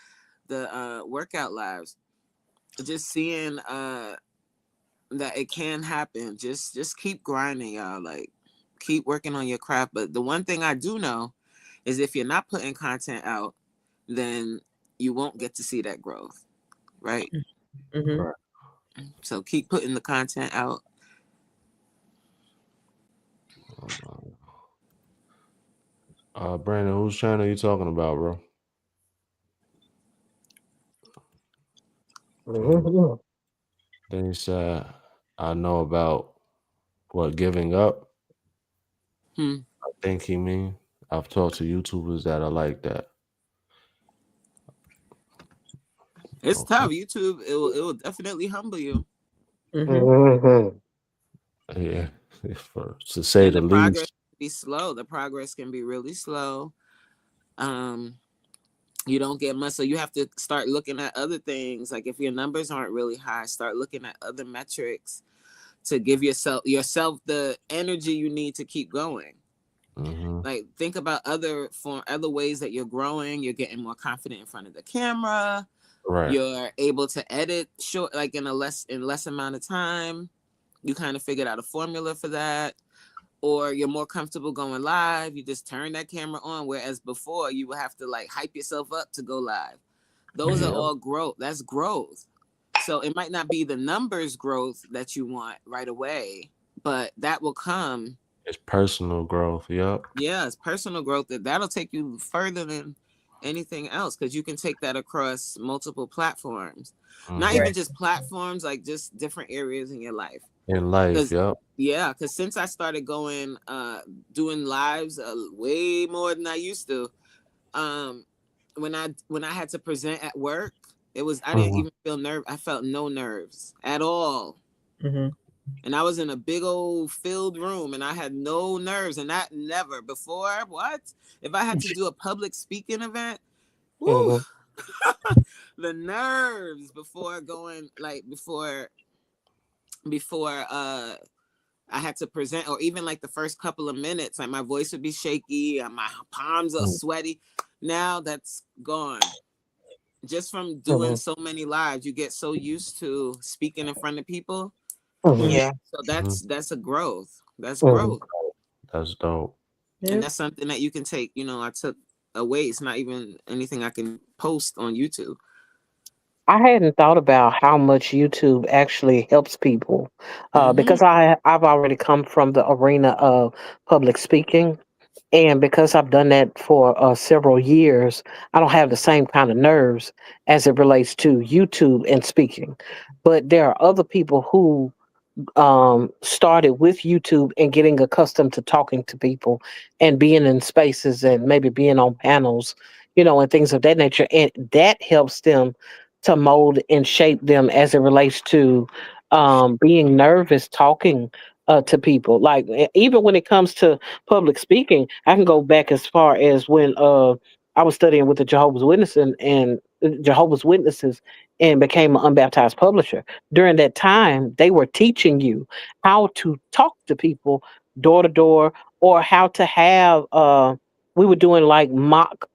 Speaker 2: the workout lives. Just seeing that it can happen. Just keep grinding, y'all. Like keep working on your craft. But the one thing I do know is if you're not putting content out, then you won't get to see that growth, right?
Speaker 5: Mm-hmm.
Speaker 4: Right.
Speaker 2: So keep putting the content out.
Speaker 4: Brandon, whose channel you talking about, bro?
Speaker 1: Mhm.
Speaker 4: Then he said, I know about what giving up.
Speaker 2: Hmm.
Speaker 4: I think he mean. I've talked to YouTubers that are like that.
Speaker 2: It's
Speaker 4: Okay.
Speaker 2: tough. YouTube, it will definitely humble you.
Speaker 5: Mm-hmm.
Speaker 1: Mhm.
Speaker 4: Yeah. To say
Speaker 2: And
Speaker 4: the
Speaker 2: the progress
Speaker 4: least.
Speaker 2: can be slow. The progress can be really slow. You don't get much, so you have to start looking at other things. Like if your numbers aren't really high, start looking at other metrics to give yourself the energy you need to keep going.
Speaker 4: Mm-hmm.
Speaker 2: Like think about other ways that you're growing. You're getting more confident in front of the camera.
Speaker 4: Right.
Speaker 2: You're able to edit short, like in less amount of time. You kind of figured out a formula for that. Or you're more comfortable going live. You just turn that camera on. Whereas before you would have to like hype yourself up to go live. Those are
Speaker 4: Yeah.
Speaker 2: all growth. That's growth. So it might not be the numbers growth that you want right away, but that will come.
Speaker 4: It's personal growth. Yep.
Speaker 2: Yeah, it's personal growth that'll take you further than anything else because you can take that across multiple platforms. Not
Speaker 4: Mm-hmm.
Speaker 2: even
Speaker 5: Right.
Speaker 2: just platforms, like just different areas in your life.
Speaker 4: In life.
Speaker 2: Because
Speaker 4: Yep.
Speaker 2: yeah, because since I started doing lives way more than I used to, um, when I had to present at work, I didn't
Speaker 4: Mm-hmm.
Speaker 2: even feel nerve. I felt no nerves at all.
Speaker 5: Mm-hmm.
Speaker 2: And I was in a big old filled room and I had no nerves. And that never before, what? If I had to do a public speaking event, woo,
Speaker 1: Mhm.
Speaker 2: the nerves before going, like before I had to present, or even like the first couple of minutes, like my voice would be shaky and my palms are sweaty. Now that's gone. Just from doing
Speaker 1: Mhm.
Speaker 2: so many lives, you get so used to speaking in front of people.
Speaker 1: Mhm.
Speaker 3: Yeah.
Speaker 2: So
Speaker 4: Mm-hmm.
Speaker 2: that's a growth. That's
Speaker 1: Mhm.
Speaker 2: growth.
Speaker 4: That's dope.
Speaker 2: And
Speaker 5: Yep.
Speaker 2: that's something that you can take, I took away. It's not even anything I can post on YouTube.
Speaker 1: I hadn't thought about how much YouTube actually helps people,
Speaker 2: Mm-hmm.
Speaker 1: because I've already come from the arena of public speaking, and because I've done that for several years, I don't have the same kind of nerves as it relates to YouTube and speaking. But there are other people who started with YouTube and getting accustomed to talking to people and being in spaces and maybe being on panels, and things of that nature. And that helps them to mold and shape them as it relates to being nervous talking to people. Like even when it comes to public speaking, I can go back as far as when I was studying with the Jehovah's Witnesses and Jehovah's Witnesses and became an unbaptized publisher. During that time, they were teaching you how to talk to people door to door, or how to have. We were doing like mock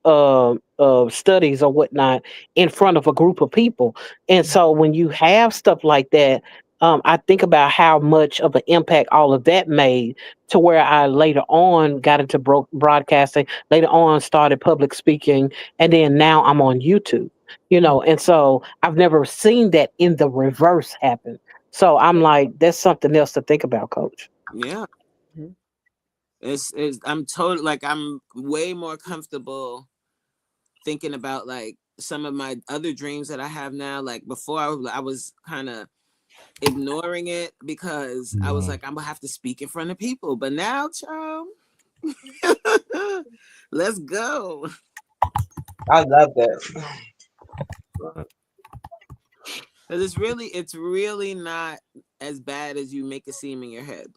Speaker 1: studies or whatnot in front of a group of people, and so when you have stuff like that. I think about how much of an impact all of that made to where I later on got into broadcasting, later on started public speaking, and then now I'm on YouTube, and so I've never seen that in the reverse happen. So I'm like, that's something else to think about, Coach.
Speaker 2: Yeah.
Speaker 5: Mhm.
Speaker 2: I'm way more comfortable thinking about like some of my other dreams that I have now. Like before I was kind of ignoring it because I was
Speaker 4: Mhm.
Speaker 2: like, I'm gonna have to speak in front of people. But now, child, let's go.
Speaker 3: I love that.
Speaker 4: Right.
Speaker 2: Because it's really not as bad as you make it seem in your head.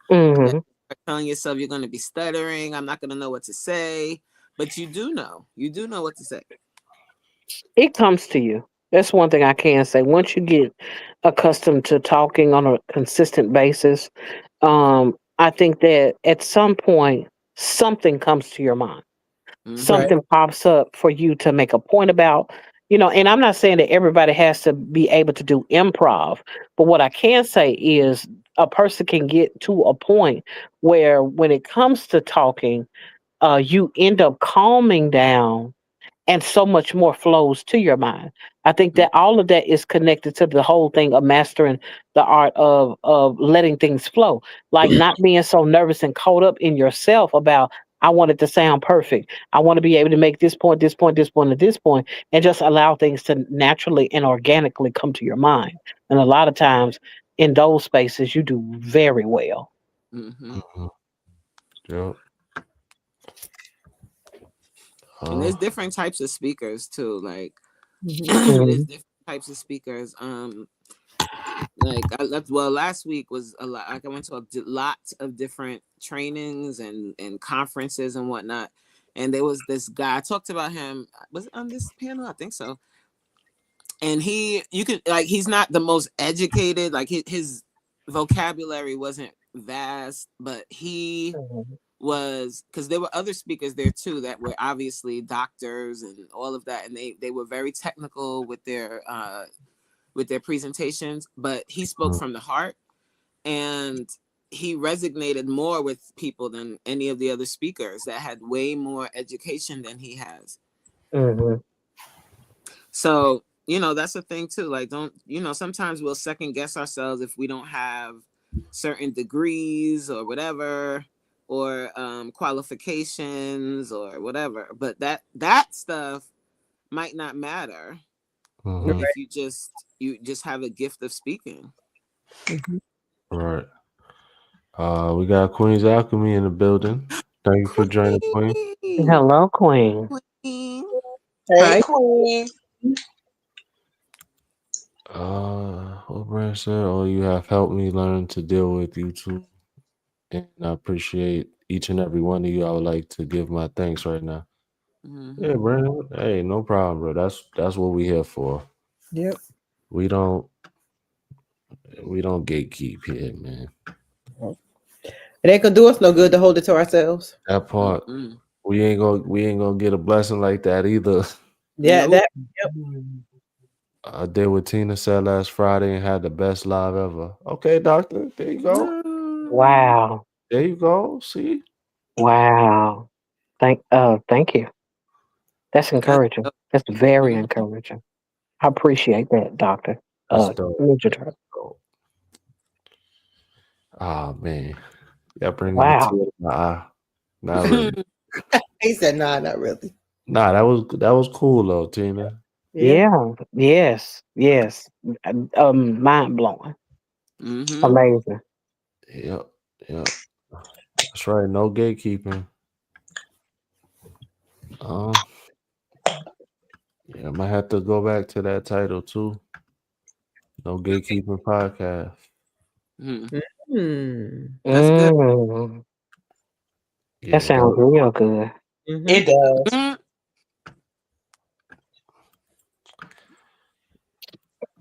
Speaker 2: That
Speaker 1: Hmm.
Speaker 2: you're telling yourself you're gonna be stuttering, I'm not gonna know what to say. But you do know. You do know what to say.
Speaker 1: It comes to you. That's one thing I can say. Once you get accustomed to talking on a consistent basis, I think that at some point something comes to your mind.
Speaker 2: Mm-hmm.
Speaker 1: Something pops up for you to make a point about. And I'm not saying that everybody has to be able to do improv, but what I can say is a person can get to a point where when it comes to talking, you end up calming down and so much more flows to your mind. I think that all of that is connected to the whole thing of mastering the art of letting things flow, like not being so nervous and caught up in yourself about I want it to sound perfect. I want to be able to make this point, this point, this point, and this point, and just allow things to naturally and organically come to your mind. And a lot of times in those spaces, you do very well.
Speaker 2: Mm-hmm.
Speaker 4: Mhm. Yep.
Speaker 2: And there's different types of speakers too. Like
Speaker 5: Mhm.
Speaker 2: there's
Speaker 1: Mhm.
Speaker 2: different types of speakers. Like last week was a lot. Like I went to a lot of different trainings and conferences and whatnot. And there was this guy. I talked about him. Was it on this panel? I think so. And you could like, he's not the most educated. Like his vocabulary wasn't vast, but he
Speaker 1: Mhm.
Speaker 2: was, because there were other speakers there too that were obviously doctors and all of that, and they were very technical with their presentations, but he spoke
Speaker 4: Mhm.
Speaker 2: from the heart, and he resonated more with people than any of the other speakers that had way more education than he has.
Speaker 1: Mhm.
Speaker 2: So that's the thing too. Like, don't sometimes we'll second guess ourselves if we don't have certain degrees or whatever, or qualifications or whatever, but that stuff might not matter
Speaker 4: Mhm.
Speaker 2: if you just have a gift of speaking.
Speaker 5: Mhm.
Speaker 4: Right. We got Queen's Alchemy in the building. Thank you for joining, Queen.
Speaker 2: Queen,
Speaker 1: Hello, Queen.
Speaker 2: queen.
Speaker 3: Hey,
Speaker 5: Hi.
Speaker 3: Queen.
Speaker 4: What Brand said, oh, you have helped me learn to deal with YouTube, and I appreciate each and every one of you. I would like to give my thanks right now. Yeah,
Speaker 2: Mhm.
Speaker 4: Brandon. Hey, no problem, bro. That's what we here for.
Speaker 5: Yep.
Speaker 4: We don't gatekeep here, man.
Speaker 5: It ain't gonna do us no good to hold it to ourselves.
Speaker 4: That part
Speaker 2: Mm-mm.
Speaker 4: we ain't gonna get a blessing like that either.
Speaker 5: Yeah,
Speaker 2: Nope.
Speaker 5: that.
Speaker 4: I did what Tina said last Friday and had the best live ever. Okay, doctor. There you go.
Speaker 1: Wow.
Speaker 4: There you go. See?
Speaker 1: Wow. Thank you. That's encouraging. That's very
Speaker 2: Mhm.
Speaker 1: encouraging. I appreciate that, Doctor.
Speaker 4: That's dope.
Speaker 1: Ninja Turtle.
Speaker 4: Oh man. That bringing a
Speaker 1: Wow.
Speaker 4: tear to my eye. Not really.
Speaker 5: He said, "Nah, not really."
Speaker 4: Nah, that was cool though, Tina.
Speaker 5: Yeah.
Speaker 1: Yeah. Yes. Yes. Mind blowing.
Speaker 2: Mhm.
Speaker 1: Amazing.
Speaker 4: Yep. Yep. That's right. No gatekeeping. Yeah, I might have to go back to that title too. No gatekeeping podcast.
Speaker 2: Mhm.
Speaker 5: Hmm.
Speaker 2: That's good.
Speaker 1: Mm,
Speaker 4: Yeah,
Speaker 1: that sounds real good.
Speaker 5: Mm-hmm.
Speaker 3: It does.
Speaker 2: Mhm.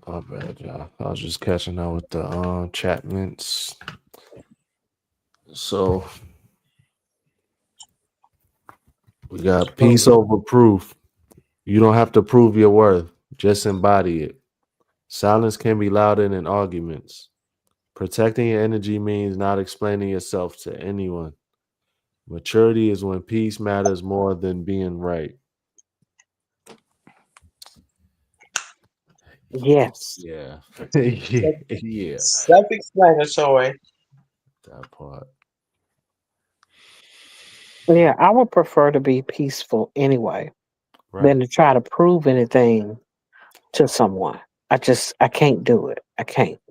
Speaker 4: my bad, y'all. I was just catching up with the Chapmans. So we got peace over proof. You don't have to prove your worth, just embody it. Silence can be louder than arguments. Protecting your energy means not explaining yourself to anyone. Maturity is when peace matters more than being right.
Speaker 1: Yes.
Speaker 4: Yeah. Yeah.
Speaker 3: Self-explanatory.
Speaker 4: That part.
Speaker 1: Yeah, I would prefer to be peaceful anyway
Speaker 4: Right.
Speaker 1: than to try to prove anything to someone. I can't do it. I can't.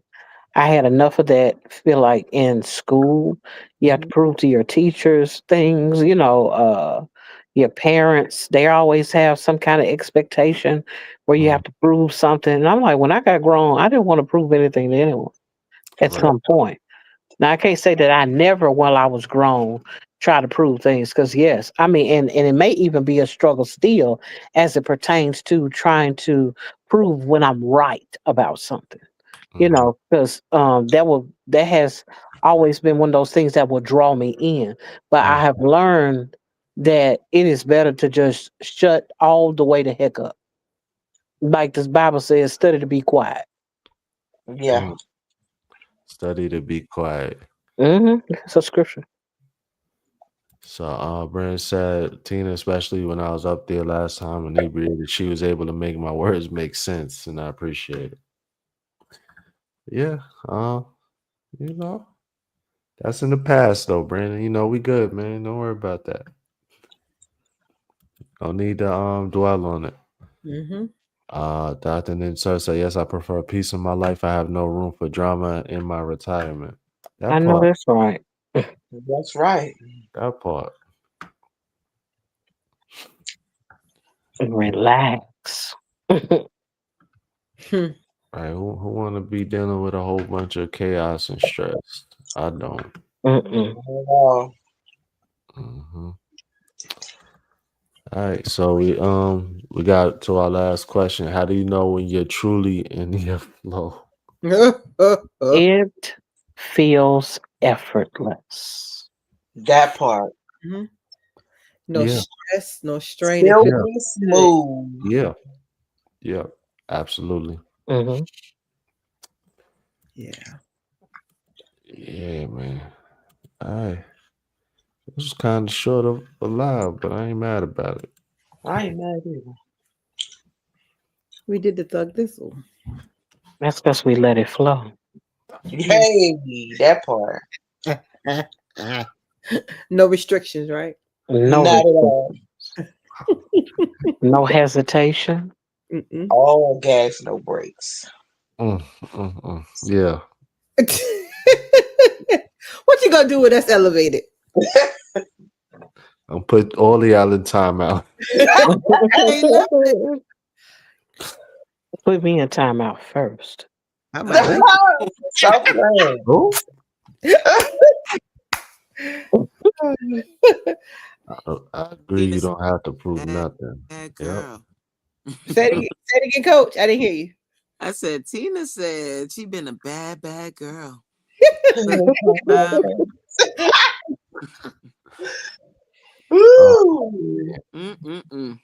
Speaker 1: I had enough of that. Feel like in school, you have to prove to your teachers things, your parents, they always have some kind of expectation where you have to prove something. And I'm like, when I got grown, I didn't want to prove anything to anyone at
Speaker 4: Right.
Speaker 1: some point. Now I can't say that I never, while I was grown, try to prove things because yes, I mean, and it may even be a struggle still as it pertains to trying to prove when I'm right about something.
Speaker 4: Mhm.
Speaker 1: Because that has always been one of those things that will draw me in. But I
Speaker 4: Mm.
Speaker 1: have learned that it is better to just shut all the way the heck up. Like this Bible says, study to be quiet.
Speaker 3: Yeah.
Speaker 4: Mm. Study to be quiet.
Speaker 1: It's a scripture.
Speaker 4: So Brandon said Tina, especially when I was up there last time inebriated, she was able to make my words make sense, and I appreciate it. Yeah, you know, that's in the past though, Brandon. You know, we good, man. Don't worry about that. Don't need to dwell on it.
Speaker 5: Mm-hmm.
Speaker 4: Dr. Ninsar said, yes, I prefer peace in my life. I have no room for drama in my retirement.
Speaker 1: I
Speaker 4: That
Speaker 1: know
Speaker 4: part,
Speaker 1: that's right.
Speaker 3: That's right.
Speaker 4: that part.
Speaker 1: Relax.
Speaker 4: Right? Who want to be dealing with a whole bunch of chaos and stress? I don't.
Speaker 1: Mm-mm.
Speaker 3: Oh,
Speaker 4: Hmm. All right, so we got to our last question. How do you know when you're truly in your flow?
Speaker 1: It feels effortless.
Speaker 3: that part.
Speaker 5: Mhm. No
Speaker 4: Yeah,
Speaker 5: stress, no strain. It feels
Speaker 4: yeah,
Speaker 3: Silky
Speaker 5: good.
Speaker 3: smooth.
Speaker 4: yeah, yeah. Absolutely.
Speaker 1: Hmm.
Speaker 5: Yeah.
Speaker 4: Yeah, man. All right. This was kind of short of a live, but I ain't mad about it.
Speaker 3: I ain't mad either.
Speaker 5: We did the thug thistle.
Speaker 1: That's because we let it flow.
Speaker 3: Hey, that part.
Speaker 5: No restrictions, right?
Speaker 1: No
Speaker 3: Not at
Speaker 1: restriction,
Speaker 3: all.
Speaker 1: no hesitation.
Speaker 5: Mm-mm.
Speaker 3: All gas, no brakes.
Speaker 4: Yeah.
Speaker 5: What you gonna do with us elevated?
Speaker 4: I'm put all y'all in timeout.
Speaker 5: Ain't nothing.
Speaker 1: Put me in timeout first.
Speaker 5: How about that?
Speaker 3: Stop playing.
Speaker 4: Oh, I agree. You
Speaker 2: Venus,
Speaker 4: don't have to prove
Speaker 2: bad,
Speaker 4: nothing.
Speaker 2: bad
Speaker 4: Yep.
Speaker 2: girl.
Speaker 5: Say it again, coach. I didn't hear you.
Speaker 2: I said Tina said she been a bad, bad girl. Um,
Speaker 3: Woo.
Speaker 2: mm-mm-mm.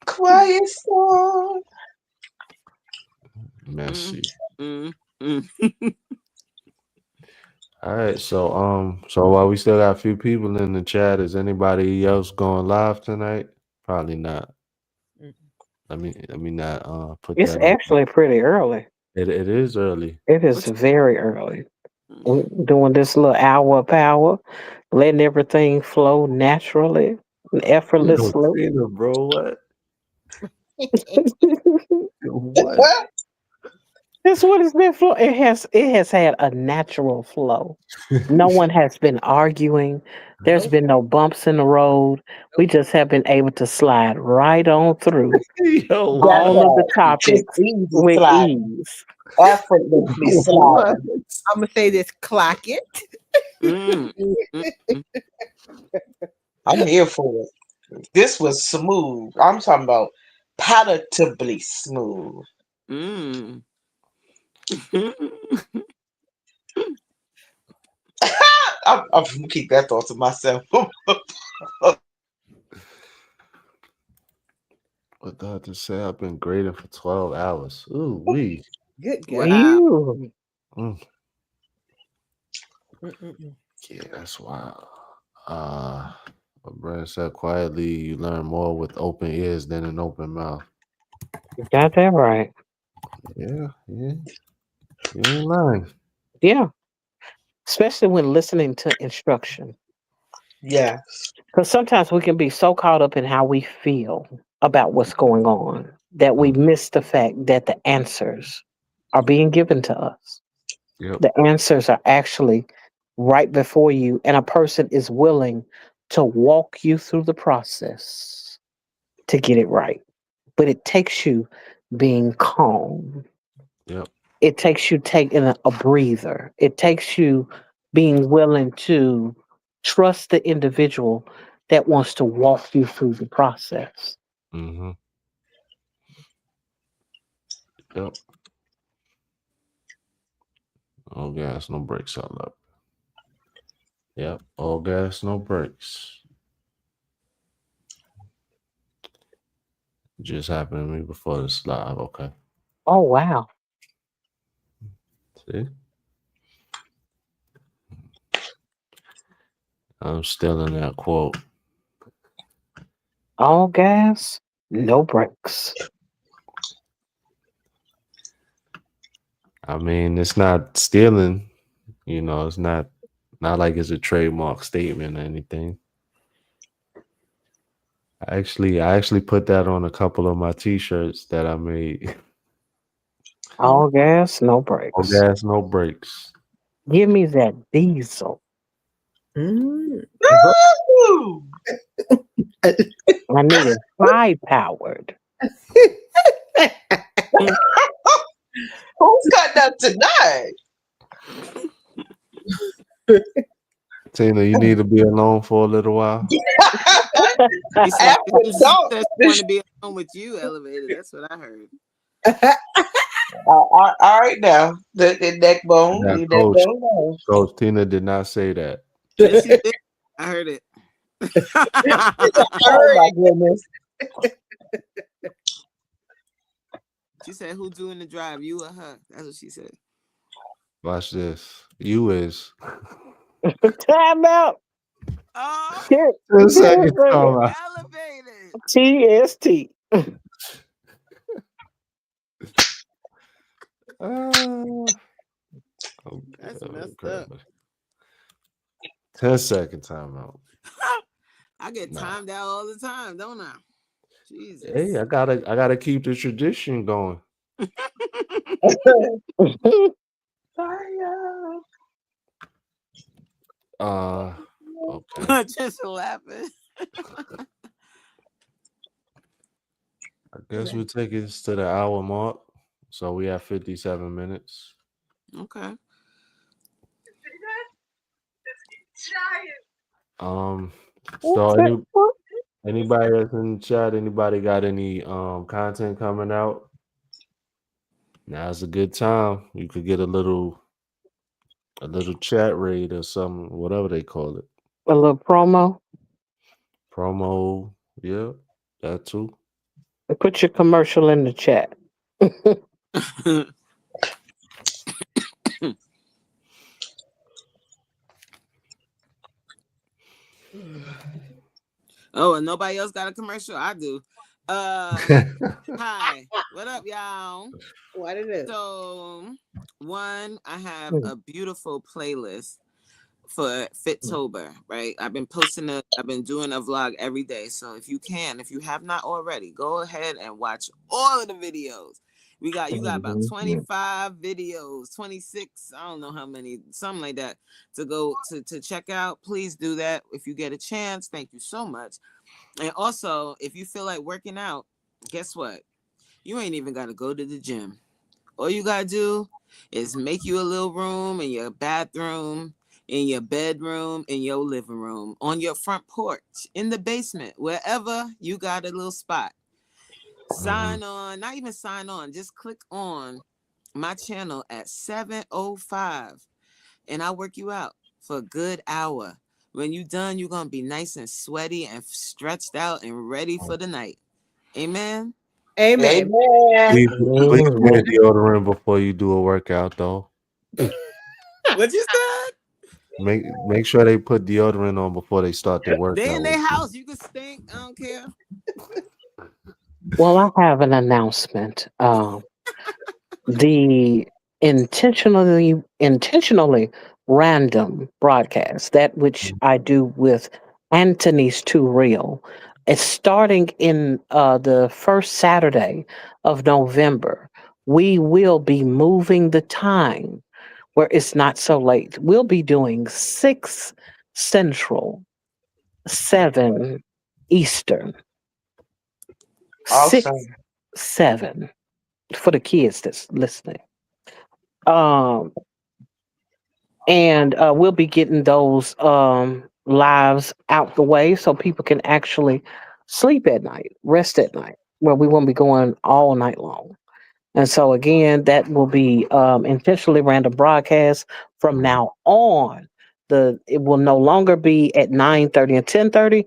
Speaker 3: Quiet storm.
Speaker 4: Messy.
Speaker 2: Mm.
Speaker 4: All right. So while we still got a few people in the chat, is anybody else going live tonight? Probably not.
Speaker 5: Mm.
Speaker 4: Let me not put
Speaker 1: It's
Speaker 4: that on.
Speaker 1: actually pretty early.
Speaker 4: It is early.
Speaker 1: It is
Speaker 2: What you-
Speaker 1: very early.
Speaker 2: mm.
Speaker 1: We're doing this little hour of power, letting everything flow naturally and
Speaker 4: Yo,
Speaker 1: effortlessly.
Speaker 4: Tina, bro, what? What?
Speaker 1: That's what it's been flow. It has had a natural flow. No one has been arguing. There's
Speaker 5: Nope.
Speaker 1: been no bumps in the road. We just have been able to slide right on through
Speaker 4: Yo,
Speaker 3: That
Speaker 1: all
Speaker 4: what?
Speaker 1: of the
Speaker 3: part. Just
Speaker 1: topics
Speaker 3: easy
Speaker 1: with
Speaker 3: sliding.
Speaker 1: ease.
Speaker 3: Effortlessly
Speaker 4: What?
Speaker 3: sliding.
Speaker 5: I'm gonna say this. Clock it.
Speaker 2: Mm. Mm.
Speaker 3: I'm here for it. This was smooth. I'm talking about palatably smooth.
Speaker 2: Mm.
Speaker 3: I'm gonna keep that thought to myself.
Speaker 4: What did I just say? I've been grading for 12 hours. Ooh, wee.
Speaker 5: Good God.
Speaker 2: Wow.
Speaker 1: You.
Speaker 4: Mm,
Speaker 5: Mm-mm-mm.
Speaker 4: yeah, that's wild. What Brent said quietly, you learn more with open ears than an open mouth.
Speaker 1: Got that right.
Speaker 4: Yeah, yeah. You ain't lying.
Speaker 1: Yeah. Especially when listening to instruction.
Speaker 3: Yeah.
Speaker 1: Because sometimes we can be so caught up in how we feel about what's going on that we miss the fact that the answers are being given to us.
Speaker 4: Yep.
Speaker 1: The answers are actually right before you, and a person is willing to walk you through the process to get it right. But it takes you being calm.
Speaker 4: Yep.
Speaker 1: It takes you taking a breather. It takes you being willing to trust the individual that wants to walk you through the process.
Speaker 4: Mm-hmm. Yep. All gas, no brakes. I love. Yep. All gas, no brakes. Just happened to me before this live. Okay.
Speaker 1: Oh wow.
Speaker 4: See? I'm still in that quote.
Speaker 1: All gas, no brakes.
Speaker 4: I mean, it's not stealing. You know, it's not like it's a trademark statement or anything. I actually put that on a couple of my t-shirts that I made.
Speaker 1: All gas, no
Speaker 4: All
Speaker 1: brakes.
Speaker 4: gas, no brakes.
Speaker 1: Give me that diesel.
Speaker 5: Mm.
Speaker 3: Woo!
Speaker 1: I need it high powered.
Speaker 3: Who's cutting up tonight?
Speaker 4: Tina, you need to be alone for a little while.
Speaker 2: She said,
Speaker 3: After the
Speaker 2: she
Speaker 3: song,
Speaker 2: said she want to be alone with you, Elevated. That's what I heard.
Speaker 3: all right now, the neck bone,
Speaker 4: Now,
Speaker 3: leave that
Speaker 4: Coach,
Speaker 3: bone alone.
Speaker 4: Coach Tina did not say that.
Speaker 2: Yes, she did. I heard it.
Speaker 3: Oh my goodness.
Speaker 2: She said, "Who doing the drive? You or her?" That's what she said.
Speaker 4: Watch this. You is.
Speaker 1: Time out.
Speaker 2: Oh,
Speaker 1: Here,
Speaker 4: 10 seconds. All
Speaker 2: Elevated.
Speaker 1: TST.
Speaker 2: That's messed up.
Speaker 4: 10 second timeout.
Speaker 2: I get timed out all the time, don't I? Jesus.
Speaker 4: Hey, I gotta keep the tradition going. Okay.
Speaker 2: Just laughing.
Speaker 4: I guess we'll take us to the hour mark. So we have 57 minutes.
Speaker 2: Okay.
Speaker 4: So anybody that's in the chat, anybody got any content coming out? Now's a good time. You could get a little chat raid or something, whatever they call it.
Speaker 1: A little promo.
Speaker 4: Promo, yeah, that too.
Speaker 1: Put your commercial in the chat.
Speaker 2: Oh, and nobody else got a commercial? I do. Hi, what up, y'all?
Speaker 5: What it is?
Speaker 2: So, one, I have a beautiful playlist for Fittober, right? I've been doing a vlog every day. So if you have not already, go ahead and watch all of the videos. You got about 25 videos, 26, I don't know how many, something like that, to go to check out. Please do that if you get a chance. Thank you so much. And also, if you feel like working out, guess what? You ain't even got to go to the gym. All you got to do is make you a little room in your bathroom, in your bedroom, in your living room, on your front porch, in the basement, wherever you got a little spot. Sign on, not even sign on, just click on my channel at 7:05 and I'll work you out for a good hour. When you're done, you're going to be nice and sweaty and stretched out and ready for the night. Amen.
Speaker 5: Amen.
Speaker 4: Please wear deodorant before you do a workout, though.
Speaker 2: What you said?
Speaker 4: Make sure they put deodorant on before they start their workout.
Speaker 2: They in their house. You can stink. I don't care.
Speaker 1: Well, I have an announcement. The intentionally random broadcast, that which I do with Anthony's Too Real, is starting in the first Saturday of November. We will be moving the time where it's not so late. We'll be doing 6 Central, 7 Eastern.
Speaker 3: Awesome.
Speaker 1: 6, 7. for the kids that's listening. Um, and we'll be getting those lives out the way so people can actually sleep at night, rest at night, where we won't be going all night long. And so again, that will be intentionally random broadcast from now on. It will no longer be at 9:30 and 10:30.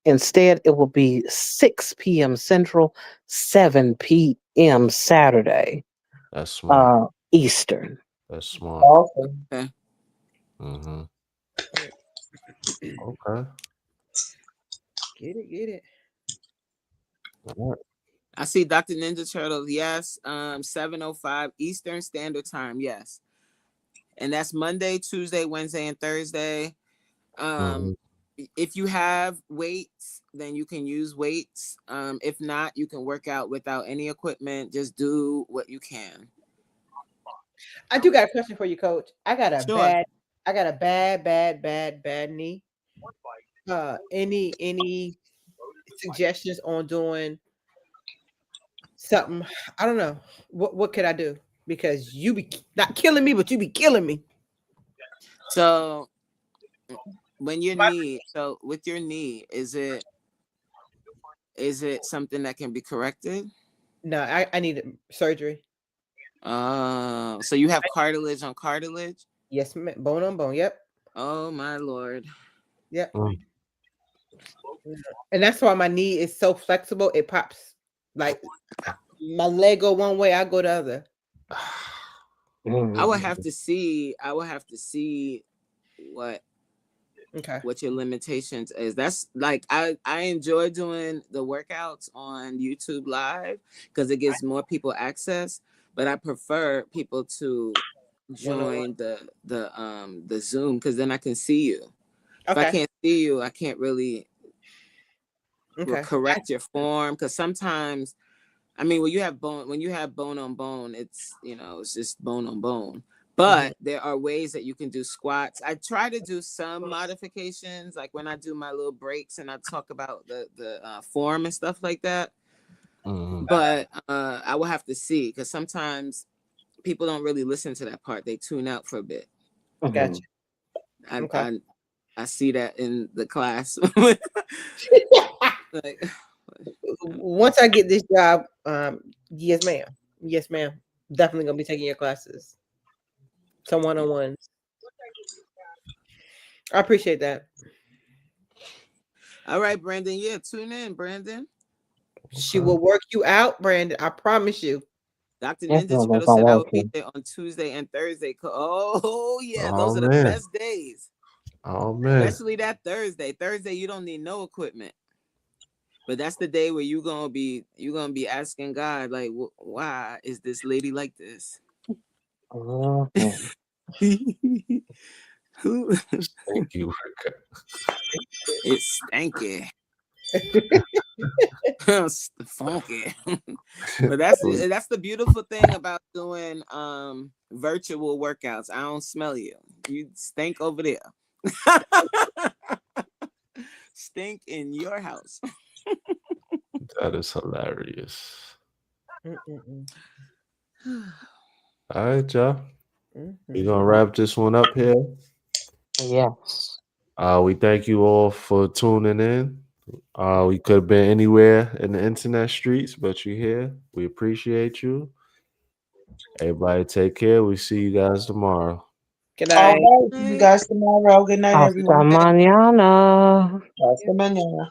Speaker 1: Instead, it will be 6 p.m. Central, 7 p.m. Saturday,
Speaker 4: That's smart.
Speaker 1: Eastern.
Speaker 4: That's smart.
Speaker 3: Awesome.
Speaker 2: Okay.
Speaker 4: Mm-hmm. Okay.
Speaker 5: Get it.
Speaker 4: All right.
Speaker 2: I see Dr. Ninja Turtle. Yes. 7:05 Eastern Standard Time. Yes. And that's Monday, Tuesday, Wednesday, and Thursday.
Speaker 4: Mhm.
Speaker 2: If you have weights, then you can use weights. If not, you can work out without any equipment. Just do what you can.
Speaker 5: I do got a question for you, Coach. I got a
Speaker 2: Sure.
Speaker 5: bad knee. Any suggestions on doing something? I don't know. What could I do? Because you be not killing me, but you be killing me.
Speaker 2: So when your knee, so with your knee, is it something that can be corrected?
Speaker 5: No, I need surgery.
Speaker 2: So you have cartilage on cartilage?
Speaker 5: Yes, ma'am. Bone on bone. Yep.
Speaker 2: Oh my Lord.
Speaker 5: Yep.
Speaker 4: Mm.
Speaker 5: And that's why my knee is so flexible. It pops like my leg go one way, I go the other.
Speaker 2: I would have to see what
Speaker 5: Okay.
Speaker 2: your limitations is. That's like I enjoy doing the workouts on YouTube Live because it gives more people access, but I prefer people to join the Zoom because then I can see you. If I
Speaker 5: Okay.
Speaker 2: can't see you, I can't really
Speaker 5: Okay.
Speaker 2: correct your form because sometimes, I mean, when you have bone on bone, it's it's just bone on bone. But there are ways that you can do squats. I try to do some modifications, like when I do my little breaks and I talk about the form and stuff like that.
Speaker 4: Mhm.
Speaker 2: But I will have to see because sometimes people don't really listen to that part. They tune out for a bit.
Speaker 5: Gotcha. Okay.
Speaker 2: I see that in the class. Like,
Speaker 5: Once I get this job, yes, ma'am. Yes, ma'am. Definitely gonna be taking your classes. Some one-on-ones. I appreciate that.
Speaker 2: all right, Brandon. Yeah, tune in, Brandon.
Speaker 5: She will work you out, Brandon. I promise you.
Speaker 2: Dr.
Speaker 1: That's
Speaker 2: Ninja
Speaker 1: not
Speaker 2: Turtle
Speaker 1: gonna
Speaker 2: said I
Speaker 1: work.
Speaker 2: would be there on Tuesday and Thursday. Oh yeah,
Speaker 4: Oh,
Speaker 2: those are the
Speaker 4: man.
Speaker 2: best days.
Speaker 4: Oh man.
Speaker 2: Especially that Thursday. Thursday, you don't need no equipment. But that's the day where you're gonna be asking God, like, why is this lady like this? Who?
Speaker 4: Thank you.
Speaker 2: It's stanky. Funky. But that's the beautiful thing about doing virtual workouts. I don't smell you. You stink over there. Stink in your house.
Speaker 4: That is hilarious.
Speaker 5: Mm-mm-mm.
Speaker 4: All right, y'all.
Speaker 5: Mhm.
Speaker 4: We're gonna wrap this one up here.
Speaker 1: Yes.
Speaker 4: We thank you all for tuning in. We could have been anywhere in the internet streets, but you're here. We appreciate you. Everybody take care. We see you guys tomorrow.
Speaker 5: Good
Speaker 3: All
Speaker 5: night.
Speaker 3: right. See you guys tomorrow. Good night,
Speaker 1: Hasta
Speaker 3: everyone.
Speaker 1: mañana.
Speaker 3: Hasta mañana.